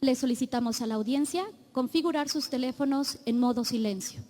Le solicitamos a la audiencia configurar sus teléfonos en modo silencio.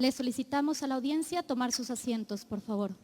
Le solicitamos a la audiencia tomar sus asientos, por favor.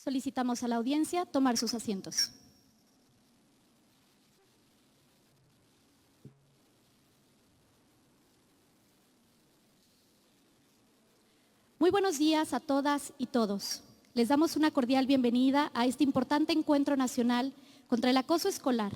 Solicitamos a la audiencia tomar sus asientos. Muy buenos días a todas y todos. Les damos una cordial bienvenida a este importante encuentro nacional contra el acoso escolar,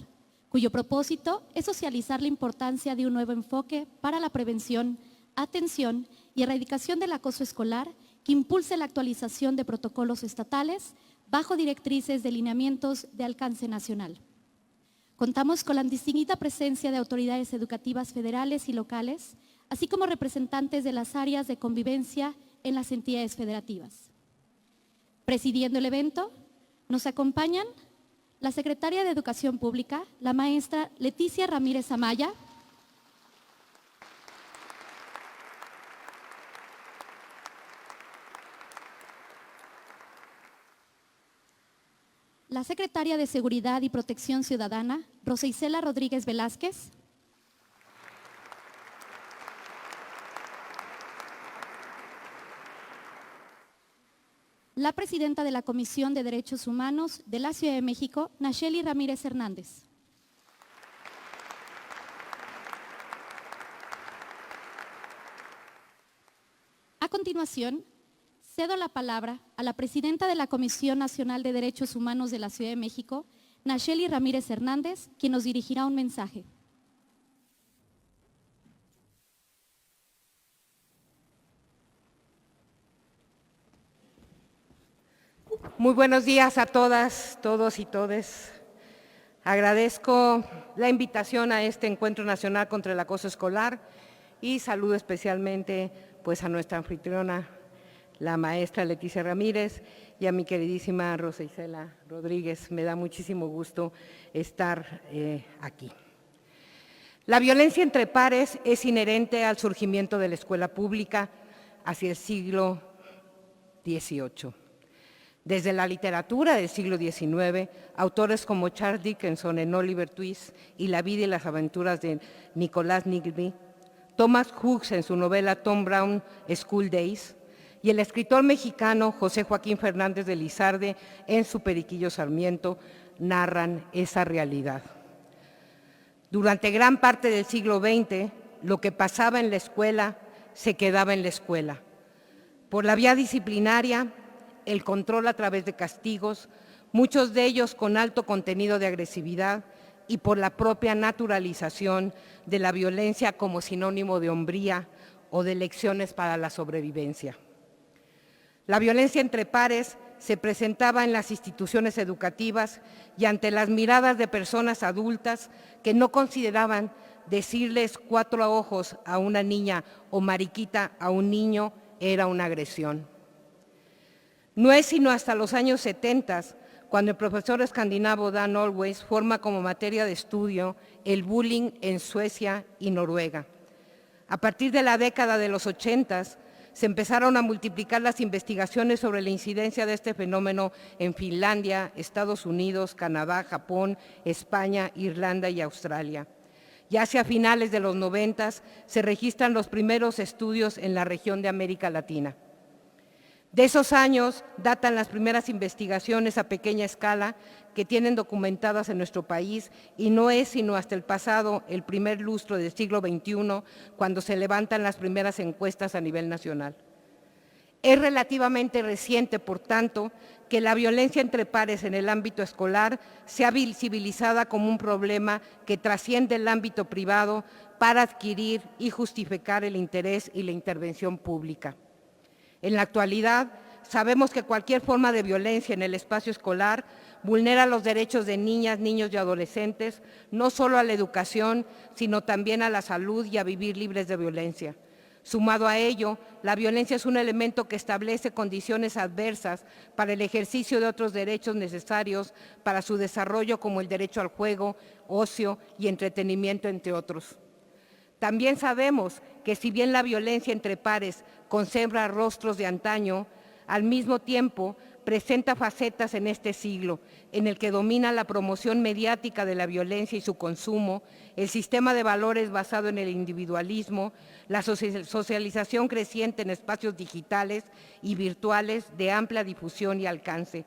cuyo propósito es socializar la importancia de un nuevo enfoque para la prevención, atención y erradicación del acoso escolar que impulse la actualización de protocolos estatales bajo directrices de lineamientos de alcance nacional. Contamos con la distinguida presencia de autoridades educativas federales y locales, así como representantes de las áreas de convivencia en las entidades federativas. Presidiendo el evento, nos acompañan la secretaria de Educación Pública, la maestra Leticia Ramírez Amaya, la secretaria de Seguridad y Protección Ciudadana, Rosa Isela Rodríguez Velázquez, la presidenta de la Comisión de Derechos Humanos de la Ciudad de México, Nacheli Ramírez Hernández. A continuación, cedo la palabra a la presidenta de la Comisión Nacional de Derechos Humanos de la Ciudad de México, Nacheli Ramírez Hernández, quien nos dirigirá un mensaje. Muy buenos días a todas, todos y todes. Agradezco la invitación a este Encuentro Nacional contra el Acoso Escolar y saludo especialmente pues, a nuestra anfitriona, la maestra Leticia Ramírez, y a mi queridísima Rosa Isela Rodríguez. Me da muchísimo gusto estar aquí. La violencia entre pares es inherente al surgimiento de la escuela pública hacia el siglo XVIII. Desde la literatura del siglo XIX, autores como Charles Dickens en Oliver Twist y La vida y las aventuras de Nicholas Nickleby, Thomas Hughes en su novela Tom Brown School Days, y el escritor mexicano José Joaquín Fernández de Lizarde en su Periquillo Sarmiento narran esa realidad. Durante gran parte del siglo XX, lo que pasaba en la escuela se quedaba en la escuela. Por la vía disciplinaria, el control a través de castigos, muchos de ellos con alto contenido de agresividad, y por la propia naturalización de la violencia como sinónimo de hombría o de lecciones para la sobrevivencia. La violencia entre pares se presentaba en las instituciones educativas y ante las miradas de personas adultas que no consideraban decirles 4 ojos a una niña o mariquita a un niño era una agresión. No es sino hasta los años 70, cuando el profesor escandinavo Dan Always forma como materia de estudio el bullying en Suecia y Noruega. A partir de la década de los 80, se empezaron a multiplicar las investigaciones sobre la incidencia de este fenómeno en Finlandia, Estados Unidos, Canadá, Japón, España, Irlanda y Australia. Ya hacia finales de los 90 se registran los primeros estudios en la región de América Latina. De esos años datan las primeras investigaciones a pequeña escala que tienen documentadas en nuestro país, y no es sino hasta el primer lustro del siglo XXI, cuando se levantan las primeras encuestas a nivel nacional. Es relativamente reciente, por tanto, que la violencia entre pares en el ámbito escolar sea visibilizada como un problema que trasciende el ámbito privado para adquirir y justificar el interés y la intervención pública. En la actualidad, sabemos que cualquier forma de violencia en el espacio escolar vulnera los derechos de niñas, niños y adolescentes, no solo a la educación, sino también a la salud y a vivir libres de violencia. Sumado a ello, la violencia es un elemento que establece condiciones adversas para el ejercicio de otros derechos necesarios para su desarrollo, como el derecho al juego, ocio y entretenimiento, entre otros. También sabemos que si bien la violencia entre pares conserva rostros de antaño, al mismo tiempo presenta facetas en este siglo, en el que domina la promoción mediática de la violencia y su consumo, el sistema de valores basado en el individualismo, la socialización creciente en espacios digitales y virtuales de amplia difusión y alcance,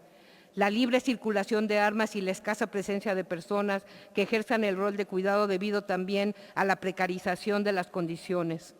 la libre circulación de armas y la escasa presencia de personas que ejerzan el rol de cuidado debido también a la precarización de las condiciones.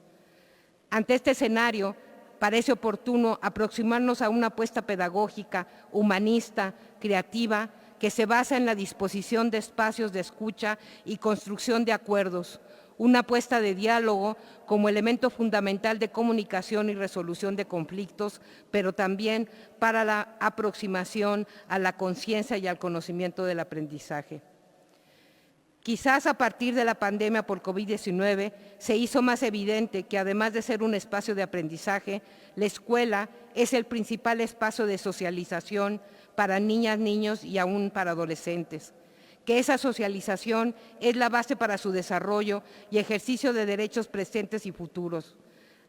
Ante este escenario, parece oportuno aproximarnos a una apuesta pedagógica, humanista, creativa, que se basa en la disposición de espacios de escucha y construcción de acuerdos, una apuesta de diálogo como elemento fundamental de comunicación y resolución de conflictos, pero también para la aproximación a la conciencia y al conocimiento del aprendizaje. Quizás a partir de la pandemia por COVID-19 se hizo más evidente que además de ser un espacio de aprendizaje, la escuela es el principal espacio de socialización para niñas, niños y aún para adolescentes, que esa socialización es la base para su desarrollo y ejercicio de derechos presentes y futuros.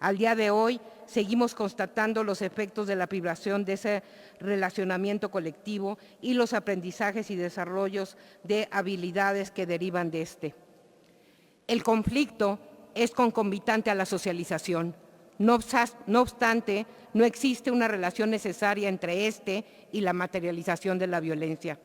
Al día de hoy, seguimos constatando los efectos de la privación de ese relacionamiento colectivo y los aprendizajes y desarrollos de habilidades que derivan de este. El conflicto es concomitante a la socialización. No obstante, no existe una relación necesaria entre este y la materialización de la violencia.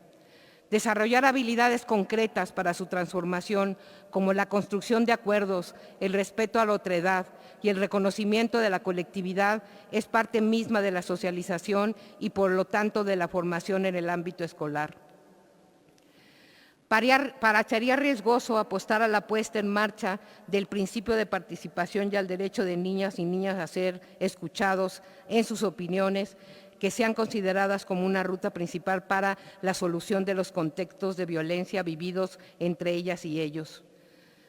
Desarrollar habilidades concretas para su transformación, como la construcción de acuerdos, el respeto a la otredad y el reconocimiento de la colectividad, es parte misma de la socialización y, por lo tanto, de la formación en el ámbito escolar. Parecería riesgoso apostar a la puesta en marcha del principio de participación y al derecho de niñas y niños a ser escuchados en sus opiniones, que sean consideradas como una ruta principal para la solución de los contextos de violencia vividos entre ellas y ellos.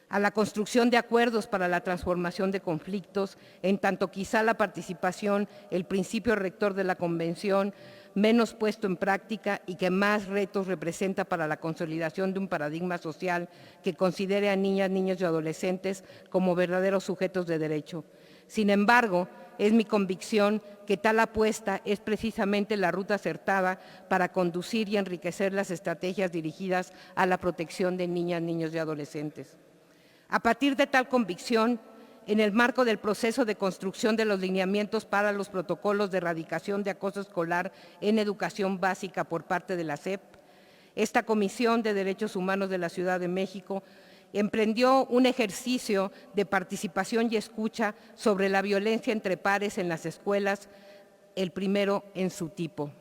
A la construcción de acuerdos para la transformación de conflictos, en tanto quizá la participación, el principio rector de la Convención, menos puesto en práctica y que más retos representa para la consolidación de un paradigma social que considere a niñas, niños y adolescentes como verdaderos sujetos de derecho. Sin embargo, es mi convicción que tal apuesta es precisamente la ruta acertada para conducir y enriquecer las estrategias dirigidas a la protección de niñas, niños y adolescentes. A partir de tal convicción, en el marco del proceso de construcción de los lineamientos para los protocolos de erradicación de acoso escolar en educación básica por parte de la SEP, esta Comisión de Derechos Humanos de la Ciudad de México emprendió un ejercicio de participación y escucha sobre la violencia entre pares en las escuelas, el primero en su tipo.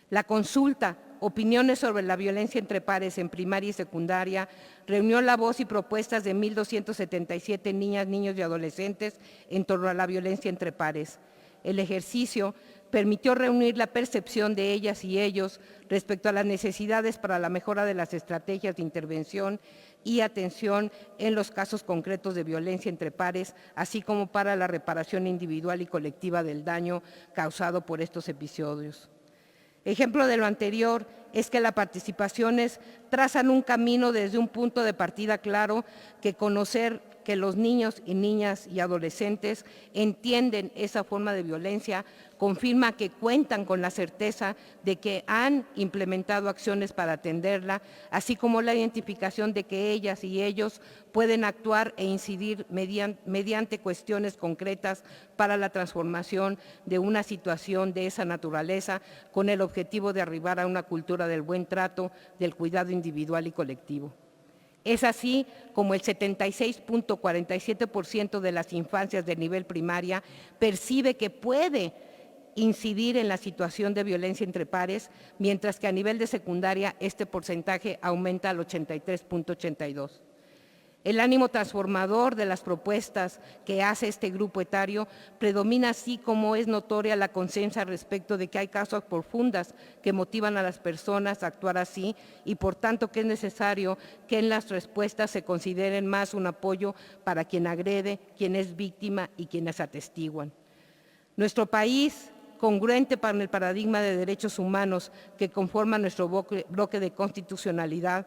La consulta Opiniones sobre la violencia entre pares en primaria y secundaria reunió la voz y propuestas de 1,277 niñas, niños y adolescentes en torno a la violencia entre pares. El ejercicio permitió reunir la percepción de ellas y ellos respecto a las necesidades para la mejora de las estrategias de intervención y atención en los casos concretos de violencia entre pares, así como para la reparación individual y colectiva del daño causado por estos episodios. Ejemplo de lo anterior es que las participaciones trazan un camino desde un punto de partida claro, que conocer que los niños y niñas y adolescentes entienden esa forma de violencia confirma que cuentan con la certeza de que han implementado acciones para atenderla, así como la identificación de que ellas y ellos pueden actuar e incidir mediante cuestiones concretas para la transformación de una situación de esa naturaleza, con el objetivo de arribar a una cultura del buen trato, del cuidado individual y colectivo. Es así como el 76.47% de las infancias de nivel primaria percibe que puede incidir en la situación de violencia entre pares, mientras que a nivel de secundaria este porcentaje aumenta al 83.82%. El ánimo transformador de las propuestas que hace este grupo etario predomina, así como es notoria la conciencia respecto de que hay causas profundas que motivan a las personas a actuar así y por tanto que es necesario que en las respuestas se consideren más un apoyo para quien agrede, quien es víctima y quienes atestiguan. Nuestro país, congruente con el paradigma de derechos humanos que conforma nuestro bloque de constitucionalidad,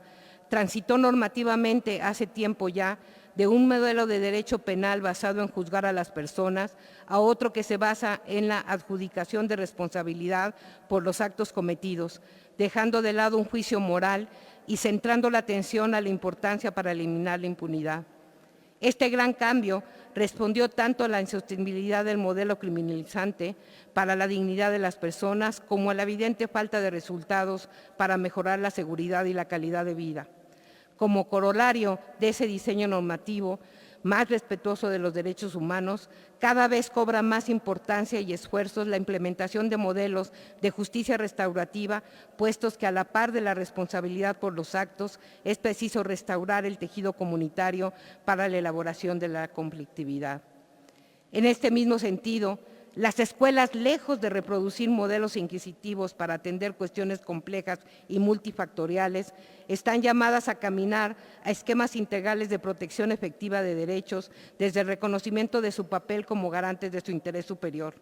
transitó normativamente hace tiempo ya de un modelo de derecho penal basado en juzgar a las personas a otro que se basa en la adjudicación de responsabilidad por los actos cometidos, dejando de lado un juicio moral y centrando la atención a la importancia para eliminar la impunidad. Este gran cambio respondió tanto a la insostenibilidad del modelo criminalizante para la dignidad de las personas como a la evidente falta de resultados para mejorar la seguridad y la calidad de vida. Como corolario de ese diseño normativo, más respetuoso de los derechos humanos, cada vez cobra más importancia y esfuerzos la implementación de modelos de justicia restaurativa, puestos que a la par de la responsabilidad por los actos, es preciso restaurar el tejido comunitario para la elaboración de la conflictividad. En este mismo sentido, las escuelas, lejos de reproducir modelos inquisitivos para atender cuestiones complejas y multifactoriales, están llamadas a caminar a esquemas integrales de protección efectiva de derechos desde el reconocimiento de su papel como garantes de su interés superior.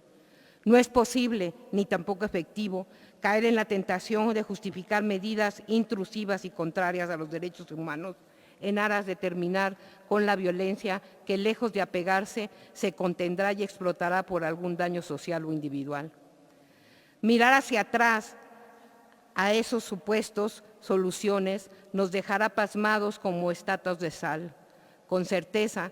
No es posible, ni tampoco efectivo, caer en la tentación de justificar medidas intrusivas y contrarias a los derechos humanos en aras de terminar con la violencia que, lejos de apegarse, se contendrá y explotará por algún daño social o individual. Mirar hacia atrás a esos supuestos soluciones nos dejará pasmados como estatuas de sal. Con certeza,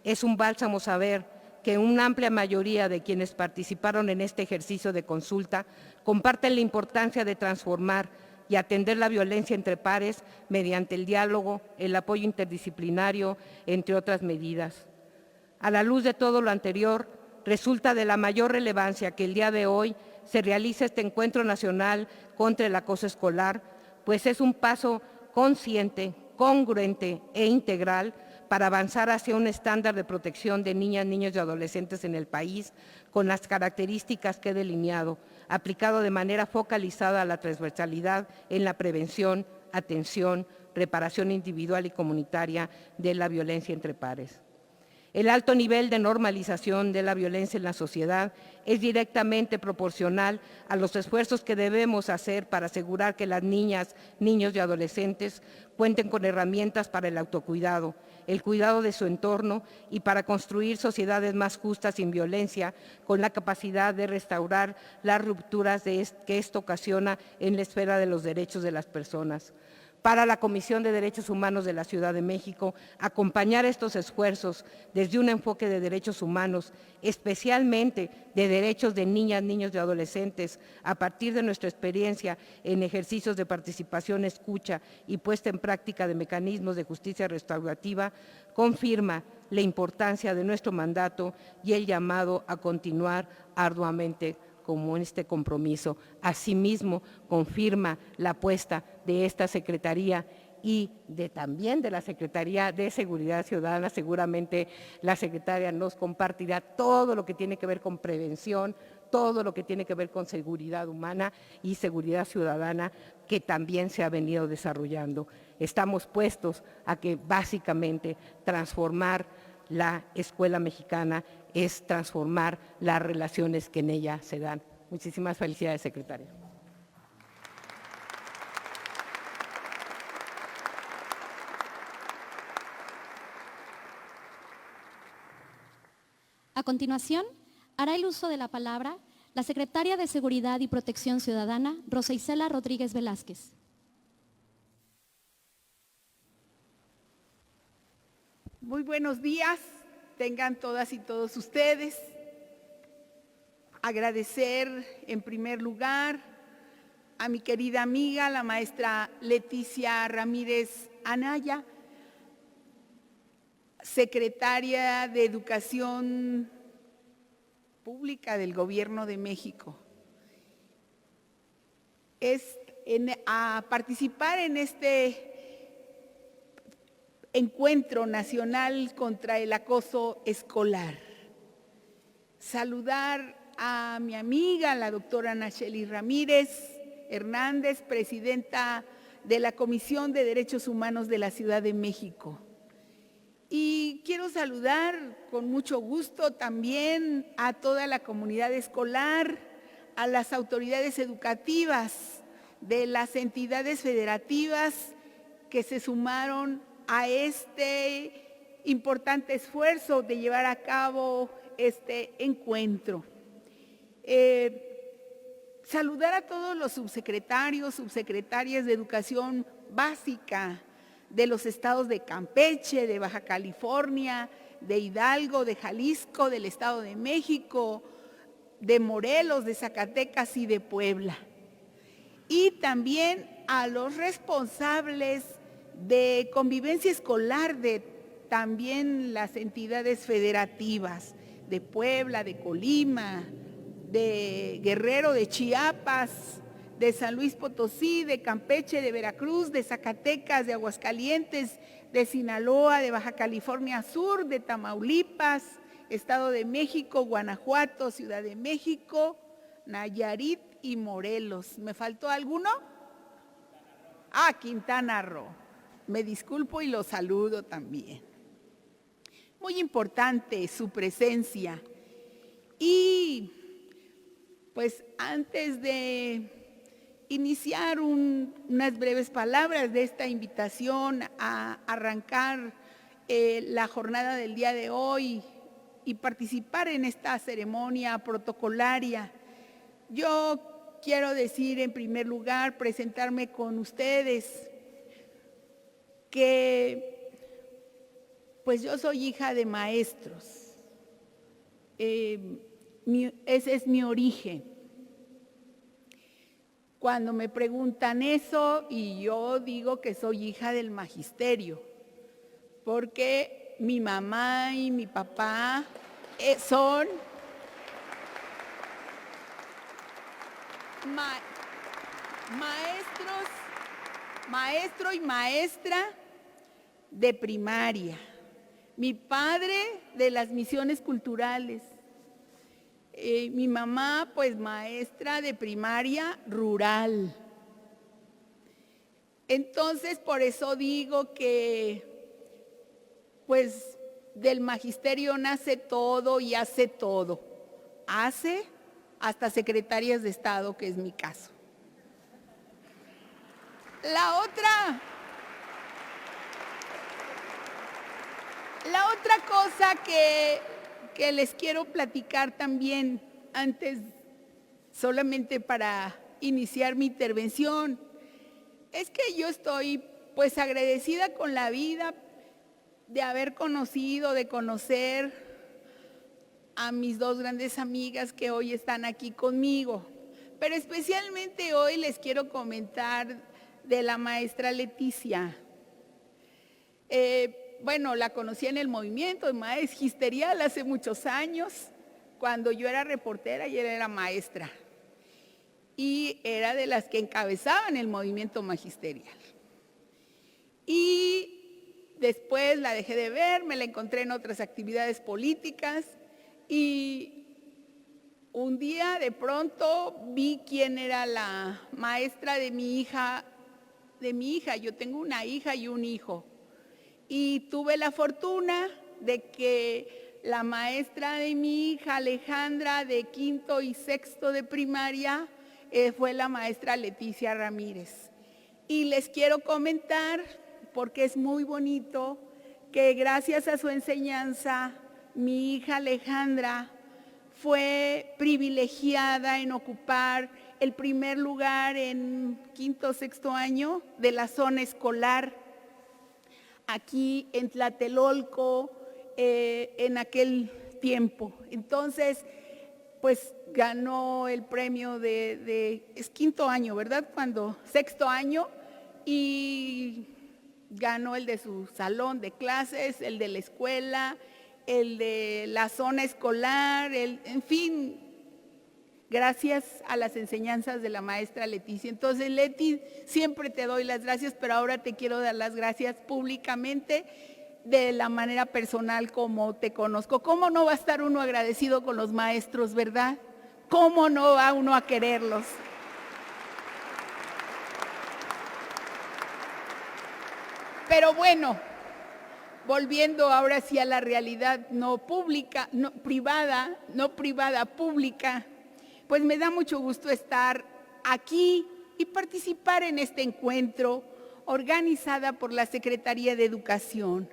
es un bálsamo saber que una amplia mayoría de quienes participaron en este ejercicio de consulta comparten la importancia de transformar y atender la violencia entre pares mediante el diálogo, el apoyo interdisciplinario, entre otras medidas. A la luz de todo lo anterior, resulta de la mayor relevancia que el día de hoy se realice este encuentro nacional contra el acoso escolar, pues es un paso consciente, congruente e integral para avanzar hacia un estándar de protección de niñas, niños y adolescentes en el país con las características que he delineado, aplicado de manera focalizada a la transversalidad en la prevención, atención, reparación individual y comunitaria de la violencia entre pares. El alto nivel de normalización de la violencia en la sociedad es directamente proporcional a los esfuerzos que debemos hacer para asegurar que las niñas, niños y adolescentes cuenten con herramientas para el autocuidado, el cuidado de su entorno y para construir sociedades más justas sin violencia, con la capacidad de restaurar las rupturas que esto ocasiona en la esfera de los derechos de las personas. Para la Comisión de Derechos Humanos de la Ciudad de México, acompañar estos esfuerzos desde un enfoque de derechos humanos, especialmente de derechos de niñas, niños y adolescentes, a partir de nuestra experiencia en ejercicios de participación, escucha y puesta en práctica de mecanismos de justicia restaurativa, confirma la importancia de nuestro mandato y el llamado a continuar arduamente como en este compromiso. Asimismo, confirma la apuesta de esta Secretaría y también de la Secretaría de Seguridad Ciudadana. Seguramente la secretaria nos compartirá todo lo que tiene que ver con prevención, todo lo que tiene que ver con seguridad humana y seguridad ciudadana, que también se ha venido desarrollando. Estamos puestos a que básicamente transformar la escuela mexicana es transformar las relaciones que en ella se dan. Muchísimas felicidades, secretaria. A continuación, hará el uso de la palabra la secretaria de Seguridad y Protección Ciudadana, Rosa Isela Rodríguez Velázquez. Muy buenos días, tengan todas y todos ustedes. Agradecer en primer lugar a mi querida amiga, la maestra Leticia Ramírez Anaya, secretaria de Educación Pública del Gobierno de México. A participar en este encuentro nacional contra el acoso escolar. Saludar a mi amiga, la doctora Nacheli Ramírez Hernández, presidenta de la Comisión de Derechos Humanos de la Ciudad de México. Y quiero saludar con mucho gusto también a toda la comunidad escolar, a las autoridades educativas de las entidades federativas que se sumaron a este importante esfuerzo de llevar a cabo este encuentro. Saludar a todos los subsecretarios, subsecretarias de Educación Básica de los estados de Campeche, de Baja California, de Hidalgo, de Jalisco, del Estado de México, de Morelos, de Zacatecas y de Puebla. Y también a los responsables de convivencia escolar de también las entidades federativas de Puebla, de Colima, de Guerrero, de Chiapas, de San Luis Potosí, de Campeche, de Veracruz, de Zacatecas, de Aguascalientes, de Sinaloa, de Baja California Sur, de Tamaulipas, Estado de México, Guanajuato, Ciudad de México, Nayarit y Morelos. ¿Me faltó alguno? Quintana Roo. Me disculpo y los saludo también. Muy importante su presencia. Y pues antes de iniciar unas breves palabras de esta invitación a arrancar la jornada del día de hoy y participar en esta ceremonia protocolaria, yo quiero decir en primer lugar, presentarme con ustedes, que pues yo soy hija de maestros. Ese es mi origen. Cuando me preguntan eso, y yo digo que soy hija del magisterio, porque mi mamá y mi papá son maestro y maestra de primaria. Mi padre de las misiones culturales. Mi mamá, pues, maestra de primaria rural. Entonces, por eso digo que, pues, del magisterio nace todo y hace todo. Hace hasta secretarias de Estado, que es mi caso. La otra cosa que les quiero platicar también, antes, solamente para iniciar mi intervención, es que yo estoy pues agradecida con la vida de haber conocido, de conocer a mis dos grandes amigas que hoy están aquí conmigo. Pero especialmente hoy les quiero comentar de la maestra Leticia. Bueno, la conocí en el movimiento magisterial hace muchos años, cuando yo era reportera y ella era maestra. Y era de las que encabezaban el movimiento magisterial. Y después la dejé de ver, me la encontré en otras actividades políticas y un día de pronto vi quién era la maestra de mi hija. Yo tengo una hija y un hijo. Y tuve la fortuna de que la maestra de mi hija, Alejandra, de quinto y sexto de primaria, fue la maestra Leticia Ramírez. Y les quiero comentar, porque es muy bonito, que gracias a su enseñanza, mi hija Alejandra fue privilegiada en ocupar el primer lugar en quinto o sexto año de la zona escolar aquí en Tlatelolco en aquel tiempo. Entonces, pues ganó el premio es quinto año, ¿verdad? Sexto año, y ganó el de su salón de clases, el de la escuela, el de la zona escolar, en fin, gracias a las enseñanzas de la maestra Leticia. Entonces, Leti, siempre te doy las gracias, pero ahora te quiero dar las gracias públicamente de la manera personal como te conozco. ¿Cómo no va a estar uno agradecido con los maestros, verdad? ¿Cómo no va uno a quererlos? Pero bueno, volviendo ahora sí a la realidad privada, pública, pues me da mucho gusto estar aquí y participar en este encuentro organizada por la Secretaría de Educación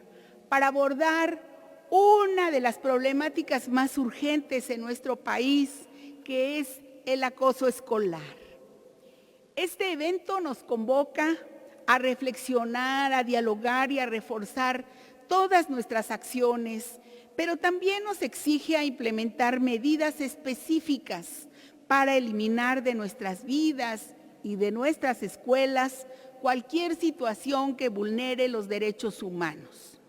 para abordar una de las problemáticas más urgentes en nuestro país, que es el acoso escolar. Este evento nos convoca a reflexionar, a dialogar y a reforzar todas nuestras acciones, pero también nos exige a implementar medidas específicas para eliminar de nuestras vidas y de nuestras escuelas cualquier situación que vulnere los derechos humanos.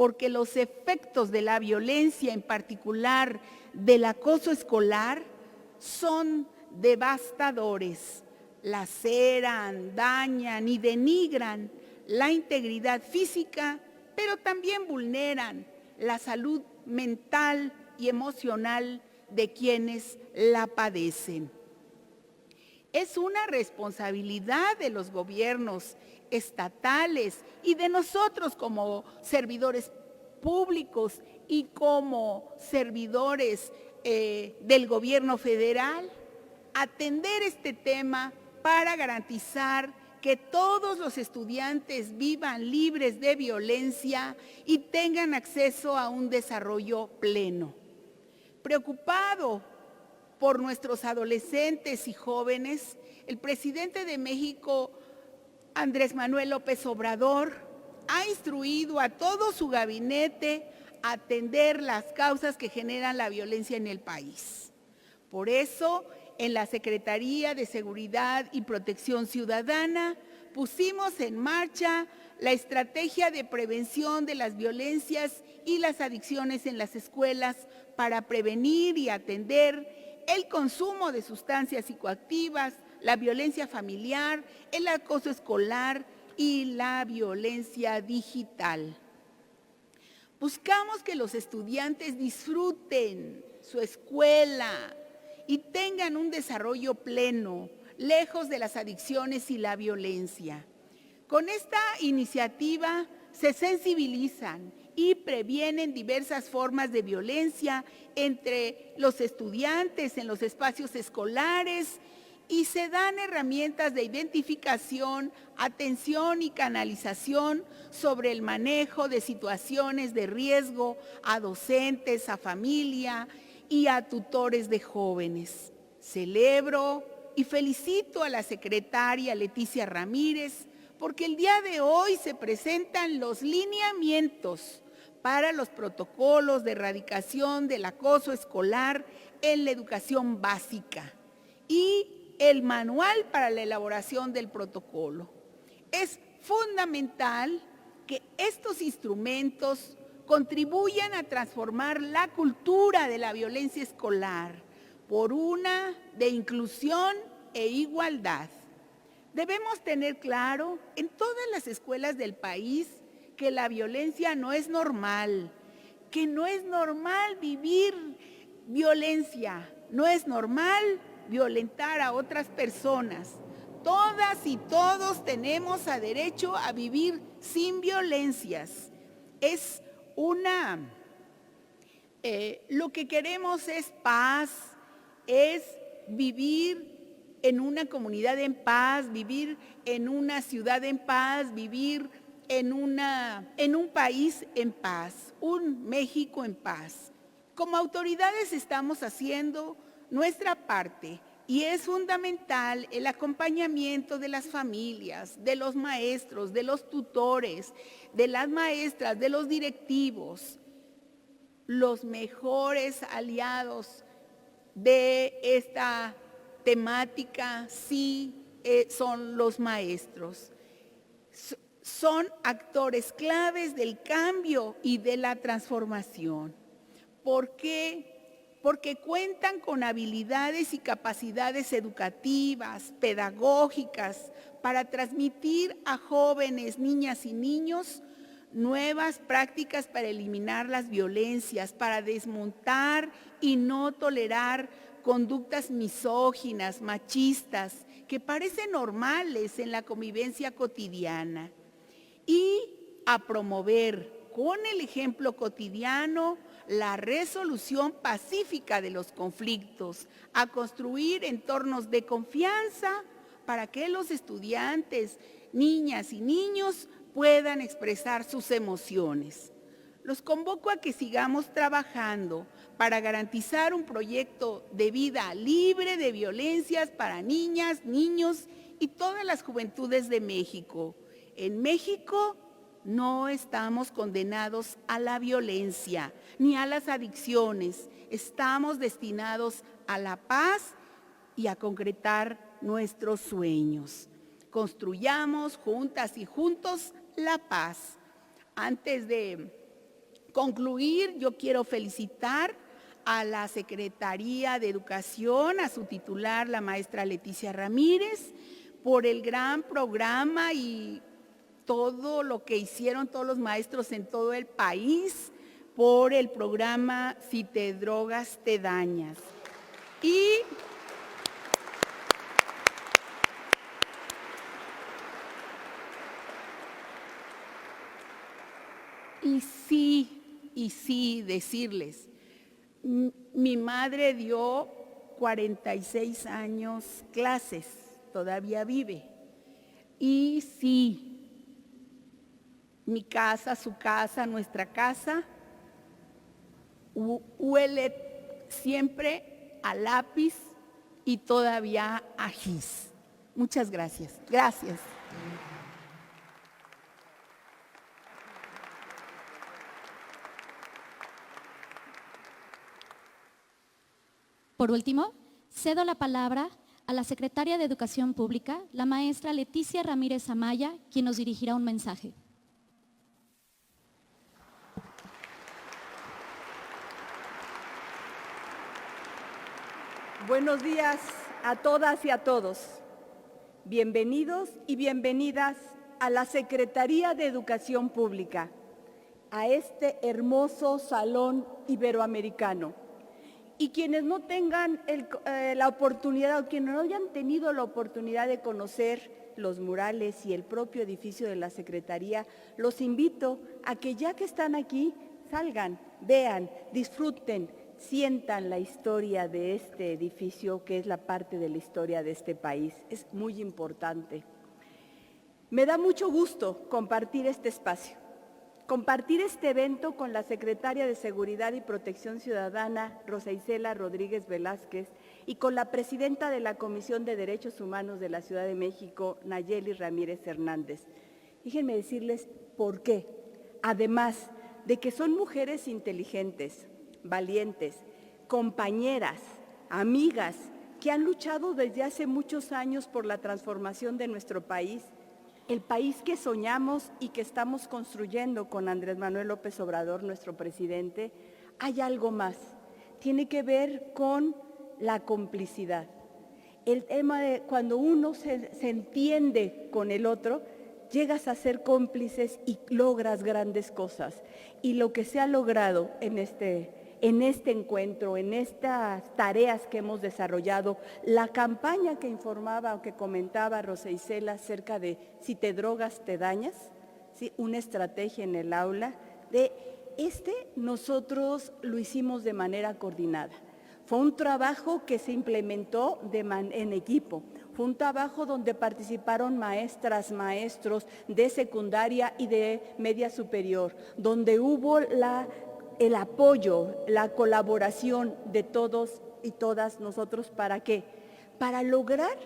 porque los efectos de la violencia, en particular del acoso escolar, son devastadores. Laceran, dañan y denigran la integridad física, pero también vulneran la salud mental y emocional de quienes la padecen. Es una responsabilidad de los gobiernos estatales y de nosotros como servidores públicos y como servidores del gobierno federal atender este tema para garantizar que todos los estudiantes vivan libres de violencia y tengan acceso a un desarrollo pleno. Preocupado por nuestros adolescentes y jóvenes, el presidente de México, Andrés Manuel López Obrador, ha instruido a todo su gabinete a atender las causas que generan la violencia en el país. Por eso, en la Secretaría de Seguridad y Protección Ciudadana, pusimos en marcha la estrategia de prevención de las violencias y las adicciones en las escuelas para prevenir y atender el consumo de sustancias psicoactivas, la violencia familiar, el acoso escolar y la violencia digital. Buscamos que los estudiantes disfruten su escuela y tengan un desarrollo pleno, lejos de las adicciones y la violencia. Con esta iniciativa se sensibilizan y previenen diversas formas de violencia entre los estudiantes en los espacios escolares y se dan herramientas de identificación, atención y canalización sobre el manejo de situaciones de riesgo a docentes, a familia y a tutores de jóvenes. Celebro y felicito a la secretaria Leticia Ramírez porque el día de hoy se presentan los lineamientos para los protocolos de erradicación del acoso escolar en la educación básica y el manual para la elaboración del protocolo. Es fundamental que estos instrumentos contribuyan a transformar la cultura de la violencia escolar por una de inclusión e igualdad. Debemos tener claro en todas las escuelas del país que la violencia no es normal, que no es normal vivir violencia, no es normal violentar a otras personas. Todas y todos tenemos derecho a vivir sin violencias. Lo que queremos es paz, es vivir en una comunidad en paz, vivir en una ciudad en paz, vivir en un país en paz, un México en paz. Como autoridades estamos haciendo nuestra parte y es fundamental el acompañamiento de las familias, de los maestros, de los tutores, de las maestras, de los directivos. Los mejores aliados de esta temática sí son los maestros. Son actores claves del cambio y de la transformación. ¿Por qué? Porque cuentan con habilidades y capacidades educativas, pedagógicas, para transmitir a jóvenes, niñas y niños nuevas prácticas para eliminar las violencias, para desmontar y no tolerar conductas misóginas, machistas, que parecen normales en la convivencia cotidiana. Y a promover con el ejemplo cotidiano la resolución pacífica de los conflictos, a construir entornos de confianza para que los estudiantes, niñas y niños puedan expresar sus emociones. Los convoco a que sigamos trabajando para garantizar un proyecto de vida libre de violencias para niñas, niños y todas las juventudes de México. En México no estamos condenados a la violencia ni a las adicciones. Estamos destinados a la paz y a concretar nuestros sueños. Construyamos juntas y juntos la paz. Antes de concluir, yo quiero felicitar a la Secretaría de Educación, a su titular, la maestra Leticia Ramírez, por el gran programa y todo lo que hicieron todos los maestros en todo el país, por el programa Si te drogas, te dañas. Y sí, decirles, mi madre dio 46 años clases, todavía vive. Y sí, mi casa, su casa, nuestra casa, huele siempre a lápiz y todavía a gis. Muchas gracias. Gracias. Por último, cedo la palabra a la Secretaria de Educación Pública, la maestra Leticia Ramírez Amaya, quien nos dirigirá un mensaje. Buenos días a todas y a todos. Bienvenidos y bienvenidas a la Secretaría de Educación Pública, a este hermoso salón iberoamericano. Y quienes no tengan la oportunidad o quienes no hayan tenido la oportunidad de conocer los murales y el propio edificio de la Secretaría, los invito a que ya que están aquí, salgan, vean, disfruten, sientan la historia de este edificio, que es la parte de la historia de este país. Es muy importante. Me da mucho gusto compartir este espacio, compartir este evento con la Secretaria de Seguridad y Protección Ciudadana, Rosa Isela Rodríguez Velázquez, y con la Presidenta de la Comisión de Derechos Humanos de la Ciudad de México, Nayeli Ramírez Hernández. Déjenme decirles por qué. Además de que son mujeres inteligentes, valientes, compañeras, amigas, que han luchado desde hace muchos años por la transformación de nuestro país, el país que soñamos y que estamos construyendo con Andrés Manuel López Obrador, nuestro presidente. Hay algo más, tiene que ver con la complicidad. El tema de cuando uno se entiende con el otro, llegas a ser cómplices y logras grandes cosas. Y lo que se ha logrado en este encuentro, en estas tareas que hemos desarrollado, la campaña que informaba o que comentaba Rosa Isela acerca de si te drogas, te dañas, ¿sí? Una estrategia en el aula, nosotros lo hicimos de manera coordinada. Fue un trabajo que se implementó en equipo. Fue un trabajo donde participaron maestras, maestros de secundaria y de media superior, donde hubo el apoyo, la colaboración de todos y todas nosotros. ¿Para qué? Para lograr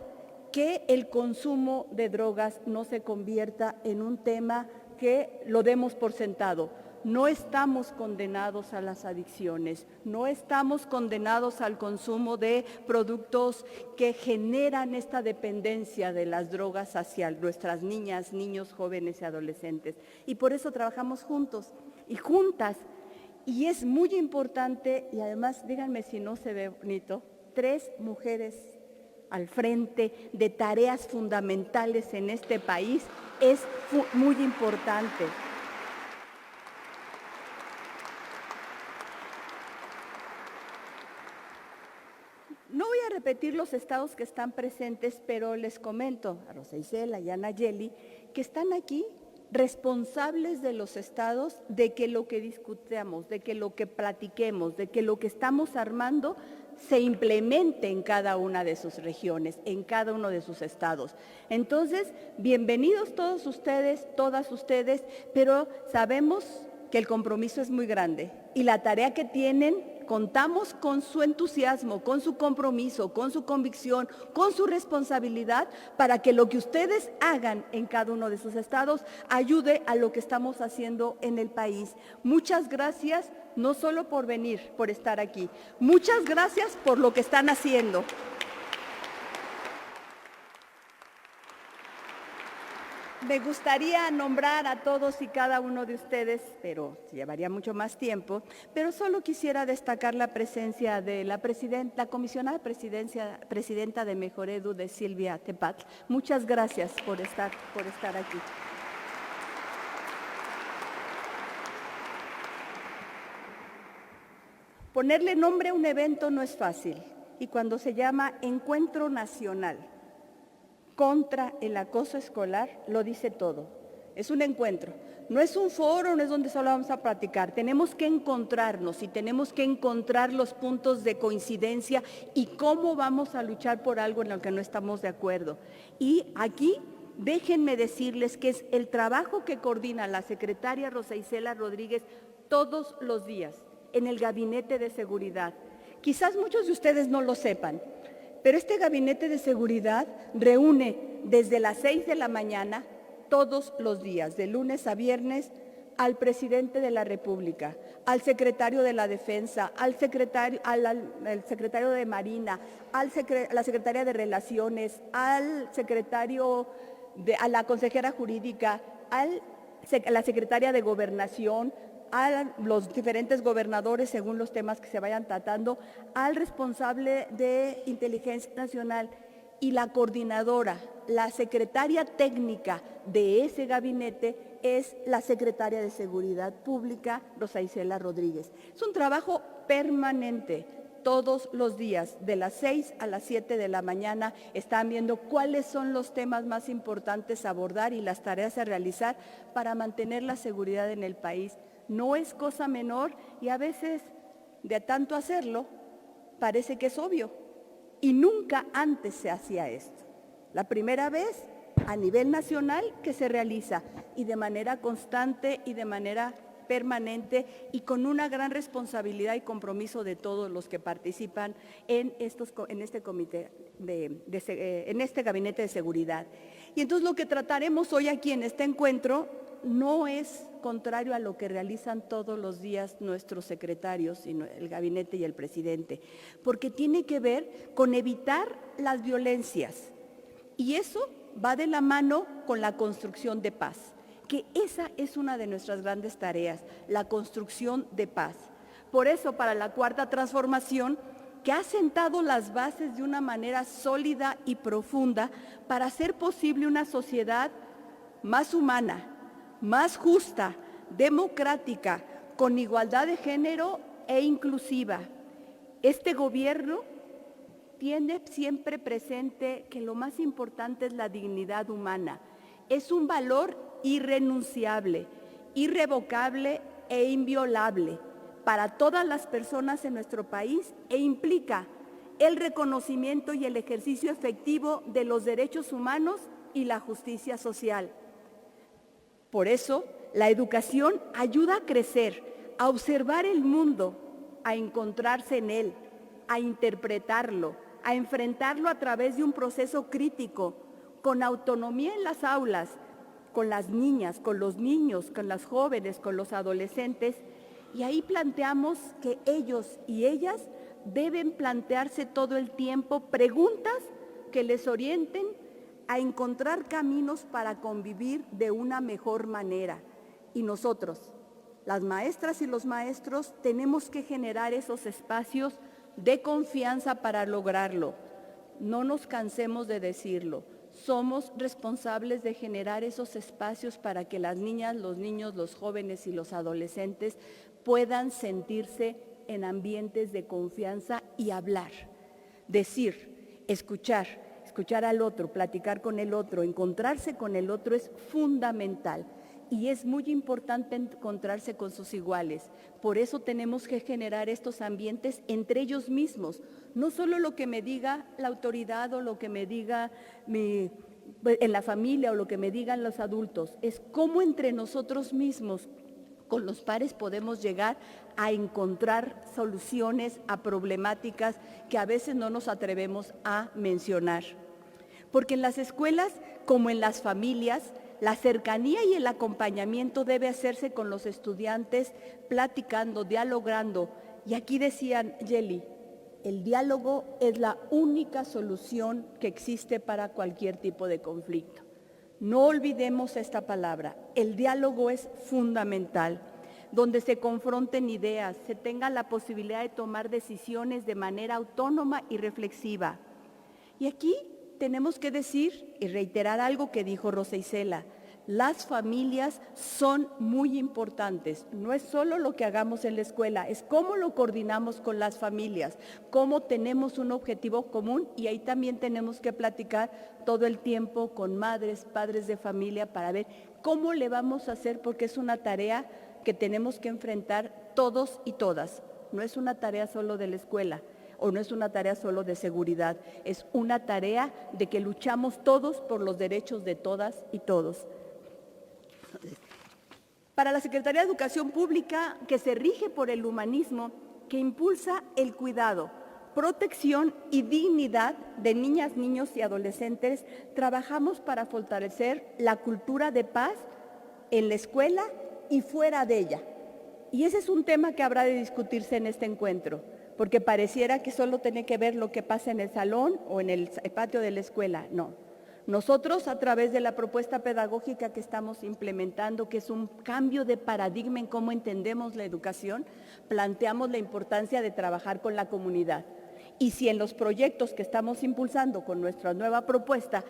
que el consumo de drogas no se convierta en un tema que lo demos por sentado. No estamos condenados a las adicciones, no estamos condenados al consumo de productos que generan esta dependencia de las drogas hacia nuestras niñas, niños, jóvenes y adolescentes. Y por eso trabajamos juntos y juntas. Y es muy importante, y además, díganme si no se ve bonito, 3 mujeres al frente de tareas fundamentales en este país, es muy importante. No voy a repetir los estados que están presentes, pero les comento a Rosa Isela y a Nayeli que están aquí responsables de los estados, de que lo que discutamos, de que lo que platiquemos, de que lo que estamos armando se implemente en cada una de sus regiones, en cada uno de sus estados. Entonces, bienvenidos todos ustedes, todas ustedes, pero sabemos que el compromiso es muy grande y la tarea que tienen, contamos con su entusiasmo, con su compromiso, con su convicción, con su responsabilidad para que lo que ustedes hagan en cada uno de sus estados ayude a lo que estamos haciendo en el país. Muchas gracias, no solo por venir, por estar aquí. Muchas gracias por lo que están haciendo. Me gustaría nombrar a todos y cada uno de ustedes, pero llevaría mucho más tiempo, pero solo quisiera destacar la presencia de la comisionada presidenta de Mejoredu, de Silvia Tepatl. Muchas gracias por estar aquí. Ponerle nombre a un evento no es fácil, y cuando se llama Encuentro Nacional contra el acoso escolar, lo dice todo. Es un encuentro, no es un foro, no es donde solo vamos a platicar. Tenemos que encontrarnos y tenemos que encontrar los puntos de coincidencia y cómo vamos a luchar por algo en lo que no estamos de acuerdo. Y aquí déjenme decirles que es el trabajo que coordina la secretaria Rosa Isela Rodríguez todos los días en el Gabinete de Seguridad. Quizás muchos de ustedes no lo sepan, pero este Gabinete de Seguridad reúne desde las 6 de la mañana, todos los días, de lunes a viernes, al presidente de la República, al secretario de la Defensa, al secretario de Marina, a la secretaria de Relaciones, a la consejera jurídica, a la secretaria de Gobernación, a los diferentes gobernadores según los temas que se vayan tratando, al responsable de Inteligencia Nacional y la coordinadora, la secretaria técnica de ese gabinete es la secretaria de Seguridad Pública, Rosa Isela Rodríguez. Es un trabajo permanente. Todos los días, de las 6 a las 7 de la mañana, están viendo cuáles son los temas más importantes a abordar y las tareas a realizar para mantener la seguridad en el país. No es cosa menor y a veces, de tanto hacerlo, parece que es obvio. Y nunca antes se hacía esto. La primera vez a nivel nacional que se realiza y de manera constante y de manera permanente y con una gran responsabilidad y compromiso de todos los que participan en este comité, en este gabinete de seguridad. Y entonces lo que trataremos hoy aquí en este encuentro no es contrario a lo que realizan todos los días nuestros secretarios, sino el gabinete y el presidente, porque tiene que ver con evitar las violencias. Y eso va de la mano con la construcción de paz, que esa es una de nuestras grandes tareas, la construcción de paz. Por eso, para la Cuarta Transformación, que ha sentado las bases de una manera sólida y profunda para hacer posible una sociedad más humana, más justa, democrática, con igualdad de género e inclusiva. Este gobierno tiene siempre presente que lo más importante es la dignidad humana. Es un valor irrenunciable, irrevocable e inviolable para todas las personas en nuestro país e implica el reconocimiento y el ejercicio efectivo de los derechos humanos y la justicia social. Por eso, la educación ayuda a crecer, a observar el mundo, a encontrarse en él, a interpretarlo, a enfrentarlo a través de un proceso crítico, con autonomía en las aulas, con las niñas, con los niños, con las jóvenes, con los adolescentes. Y ahí planteamos que ellos y ellas deben plantearse todo el tiempo preguntas que les orienten a encontrar caminos para convivir de una mejor manera. Y nosotros, las maestras y los maestros, tenemos que generar esos espacios de confianza para lograrlo. No nos cansemos de decirlo. Somos responsables de generar esos espacios para que las niñas, los niños, los jóvenes y los adolescentes puedan sentirse en ambientes de confianza y hablar, decir, escuchar al otro, platicar con el otro, encontrarse con el otro es fundamental. Y es muy importante encontrarse con sus iguales. Por eso tenemos que generar estos ambientes entre ellos mismos. No solo lo que me diga la autoridad o lo que me diga en la familia o lo que me digan los adultos. Es cómo entre nosotros mismos, con los pares, podemos llegar a encontrar soluciones a problemáticas que a veces no nos atrevemos a mencionar. Porque en las escuelas, como en las familias, la cercanía y el acompañamiento debe hacerse con los estudiantes, platicando, dialogando. Y aquí decían, Yeli, el diálogo es la única solución que existe para cualquier tipo de conflicto. No olvidemos esta palabra. El diálogo es fundamental, donde se confronten ideas, se tenga la posibilidad de tomar decisiones de manera autónoma y reflexiva. Y aquí tenemos que decir y reiterar algo que dijo Rosa Isela. Las familias son muy importantes. No es solo lo que hagamos en la escuela, es cómo lo coordinamos con las familias, cómo tenemos un objetivo común, y ahí también tenemos que platicar todo el tiempo con madres, padres de familia para ver cómo le vamos a hacer, porque es una tarea que tenemos que enfrentar todos y todas. No es una tarea solo de la escuela, o no es una tarea solo de seguridad, es una tarea de que luchamos todos por los derechos de todas y todos. Para la Secretaría de Educación Pública, que se rige por el humanismo, que impulsa el cuidado, protección y dignidad de niñas, niños y adolescentes, trabajamos para fortalecer la cultura de paz en la escuela y fuera de ella. Y ese es un tema que habrá de discutirse en este encuentro, porque pareciera que solo tiene que ver lo que pasa en el salón o en el patio de la escuela. No. Nosotros, a través de la propuesta pedagógica que estamos implementando, que es un cambio de paradigma en cómo entendemos la educación, planteamos la importancia de trabajar con la comunidad. Y si en los proyectos que estamos impulsando con nuestra nueva propuesta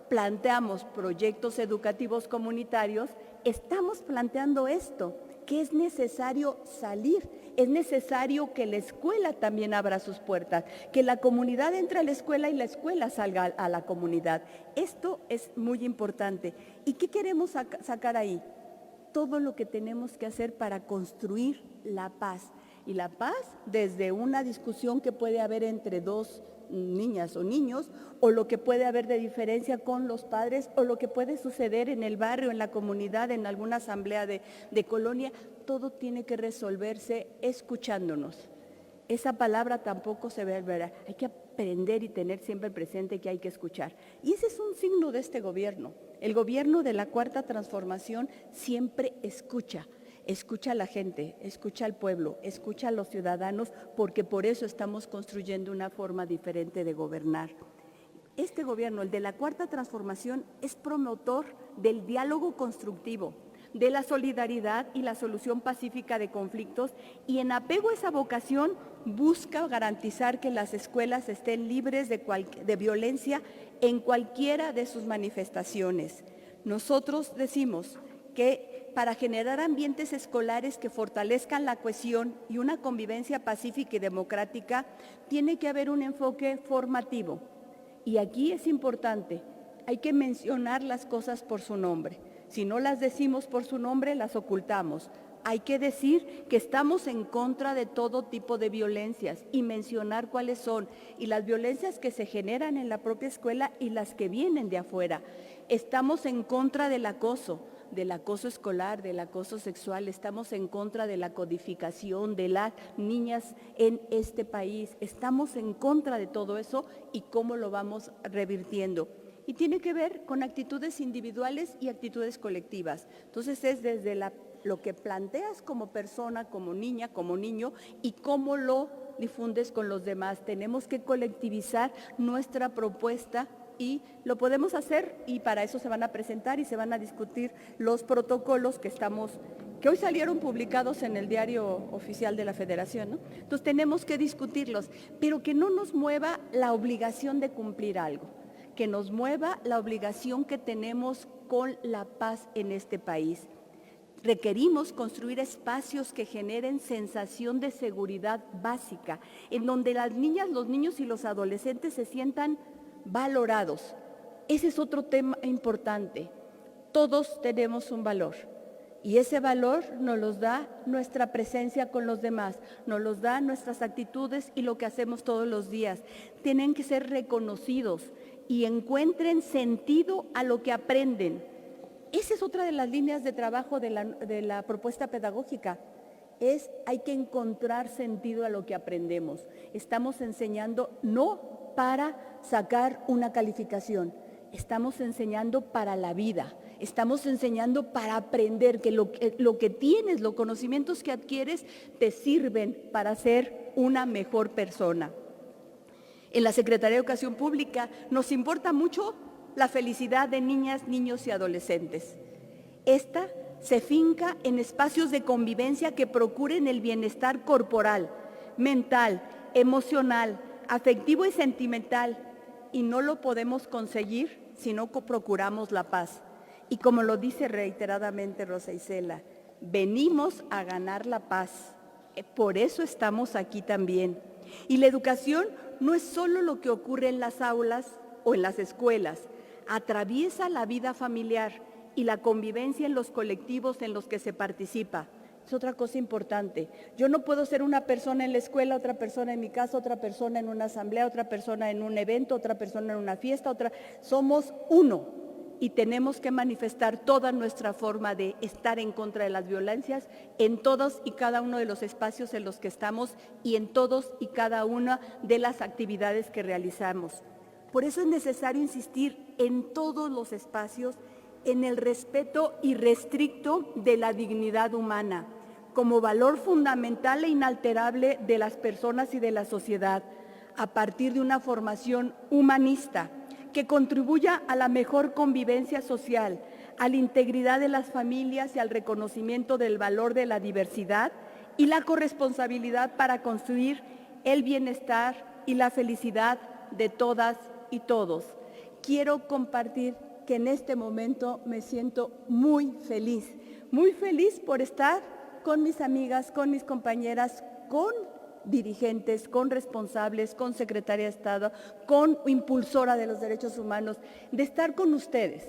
planteamos proyectos educativos comunitarios, estamos planteando esto, que es necesario salir, es necesario que la escuela también abra sus puertas, que la comunidad entre a la escuela y la escuela salga a la comunidad. Esto es muy importante. ¿Y qué queremos sacar ahí? Todo lo que tenemos que hacer para construir la paz. Y la paz desde una discusión que puede haber entre dos niñas o niños, o lo que puede haber de diferencia con los padres, o lo que puede suceder en el barrio, en la comunidad, en alguna asamblea de colonia. Todo tiene que resolverse escuchándonos. Esa palabra tampoco se verá. Hay que aprender y tener siempre presente que hay que escuchar. Y ese es un signo de este gobierno. El gobierno de la Cuarta Transformación siempre escucha. Escucha a la gente, escucha al pueblo, escucha a los ciudadanos, porque por eso estamos construyendo una forma diferente de gobernar. Este gobierno, el de la Cuarta Transformación, es promotor del diálogo constructivo, de la solidaridad y la solución pacífica de conflictos, y en apego a esa vocación busca garantizar que las escuelas estén libres de violencia en cualquiera de sus manifestaciones. Nosotros decimos que para generar ambientes escolares que fortalezcan la cohesión y una convivencia pacífica y democrática, tiene que haber un enfoque formativo. Y aquí es importante, hay que mencionar las cosas por su nombre. Si no las decimos por su nombre, las ocultamos. Hay que decir que estamos en contra de todo tipo de violencias y mencionar cuáles son, y las violencias que se generan en la propia escuela y las que vienen de afuera. Estamos en contra del acoso escolar, del acoso sexual, estamos en contra de la codificación de las niñas en este país, estamos en contra de todo eso y cómo lo vamos revirtiendo. Y tiene que ver con actitudes individuales y actitudes colectivas. Entonces es desde lo que planteas como persona, como niña, como niño, y cómo lo difundes con los demás. Tenemos que colectivizar nuestra propuesta y lo podemos hacer, y para eso se van a presentar y se van a discutir los protocolos que hoy salieron publicados en el Diario Oficial de la Federación, ¿no? Entonces tenemos que discutirlos, pero que no nos mueva la obligación de cumplir algo, que nos mueva la obligación que tenemos con la paz en este país. Requerimos construir espacios que generen sensación de seguridad básica, en donde las niñas, los niños y los adolescentes se sientan valorados. Ese es otro tema importante. Todos tenemos un valor y ese valor nos los da nuestra presencia con los demás, nos los da nuestras actitudes y lo que hacemos todos los días. Tienen que ser reconocidos y encuentren sentido a lo que aprenden. Esa es otra de las líneas de trabajo de la propuesta pedagógica. Hay que encontrar sentido a lo que aprendemos. Estamos enseñando no para sacar una calificación, estamos enseñando para la vida, estamos enseñando para aprender, que lo que tienes, los conocimientos que adquieres, te sirven para ser una mejor persona. En la Secretaría de Educación Pública nos importa mucho la felicidad de niñas, niños y adolescentes. Esta se finca en espacios de convivencia que procuren el bienestar corporal, mental, emocional, afectivo y sentimental, y no lo podemos conseguir si no procuramos la paz. Y como lo dice reiteradamente Rosa Isela, venimos a ganar la paz. Por eso estamos aquí también. Y la educación no es solo lo que ocurre en las aulas o en las escuelas, atraviesa la vida familiar y la convivencia en los colectivos en los que se participa. Es otra cosa importante. Yo no puedo ser una persona en la escuela, otra persona en mi casa, otra persona en una asamblea, otra persona en un evento, otra persona en una fiesta, otra. Somos uno y tenemos que manifestar toda nuestra forma de estar en contra de las violencias en todos y cada uno de los espacios en los que estamos y en todos y cada una de las actividades que realizamos. Por eso es necesario insistir en todos los espacios en el respeto irrestricto de la dignidad humana, como valor fundamental e inalterable de las personas y de la sociedad, a partir de una formación humanista que contribuya a la mejor convivencia social, a la integridad de las familias y al reconocimiento del valor de la diversidad y la corresponsabilidad para construir el bienestar y la felicidad de todas y todos. Quiero compartir que en este momento me siento muy feliz por estar con mis amigas, con mis compañeras, con dirigentes, con responsables, con secretaria de Estado, con impulsora de los derechos humanos, de estar con ustedes.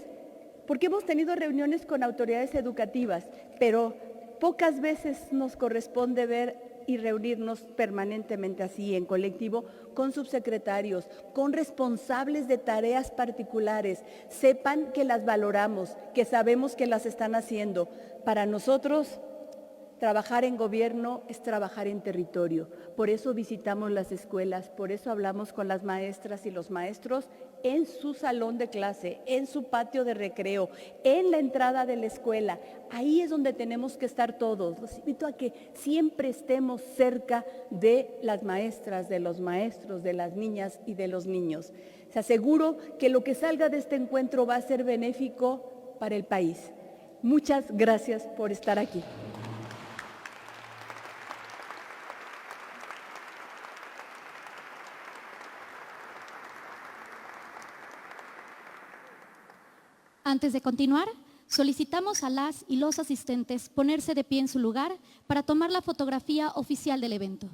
Porque hemos tenido reuniones con autoridades educativas, pero pocas veces nos corresponde ver y reunirnos permanentemente así en colectivo con subsecretarios, con responsables de tareas particulares. Sepan que las valoramos, que sabemos que las están haciendo. Para nosotros, trabajar en gobierno es trabajar en territorio. Por eso visitamos las escuelas, por eso hablamos con las maestras y los maestros en su salón de clase, en su patio de recreo, en la entrada de la escuela. Ahí es donde tenemos que estar todos. Los invito a que siempre estemos cerca de las maestras, de los maestros, de las niñas y de los niños. Les aseguro que lo que salga de este encuentro va a ser benéfico para el país. Muchas gracias por estar aquí. Antes de continuar, solicitamos a las y los asistentes ponerse de pie en su lugar para tomar la fotografía oficial del evento.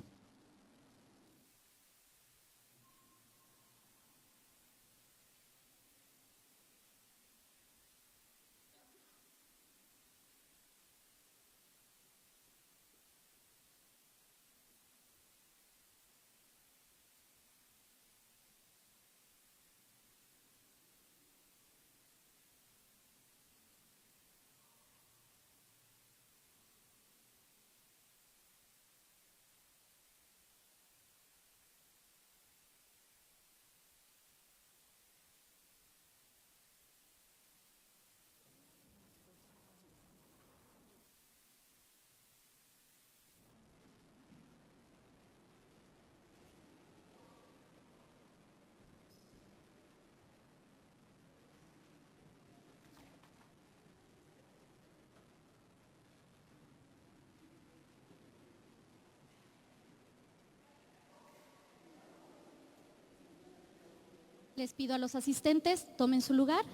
Les pido a los asistentes, tomen su lugar.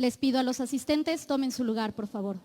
Les pido a los asistentes, tomen su lugar, por favor.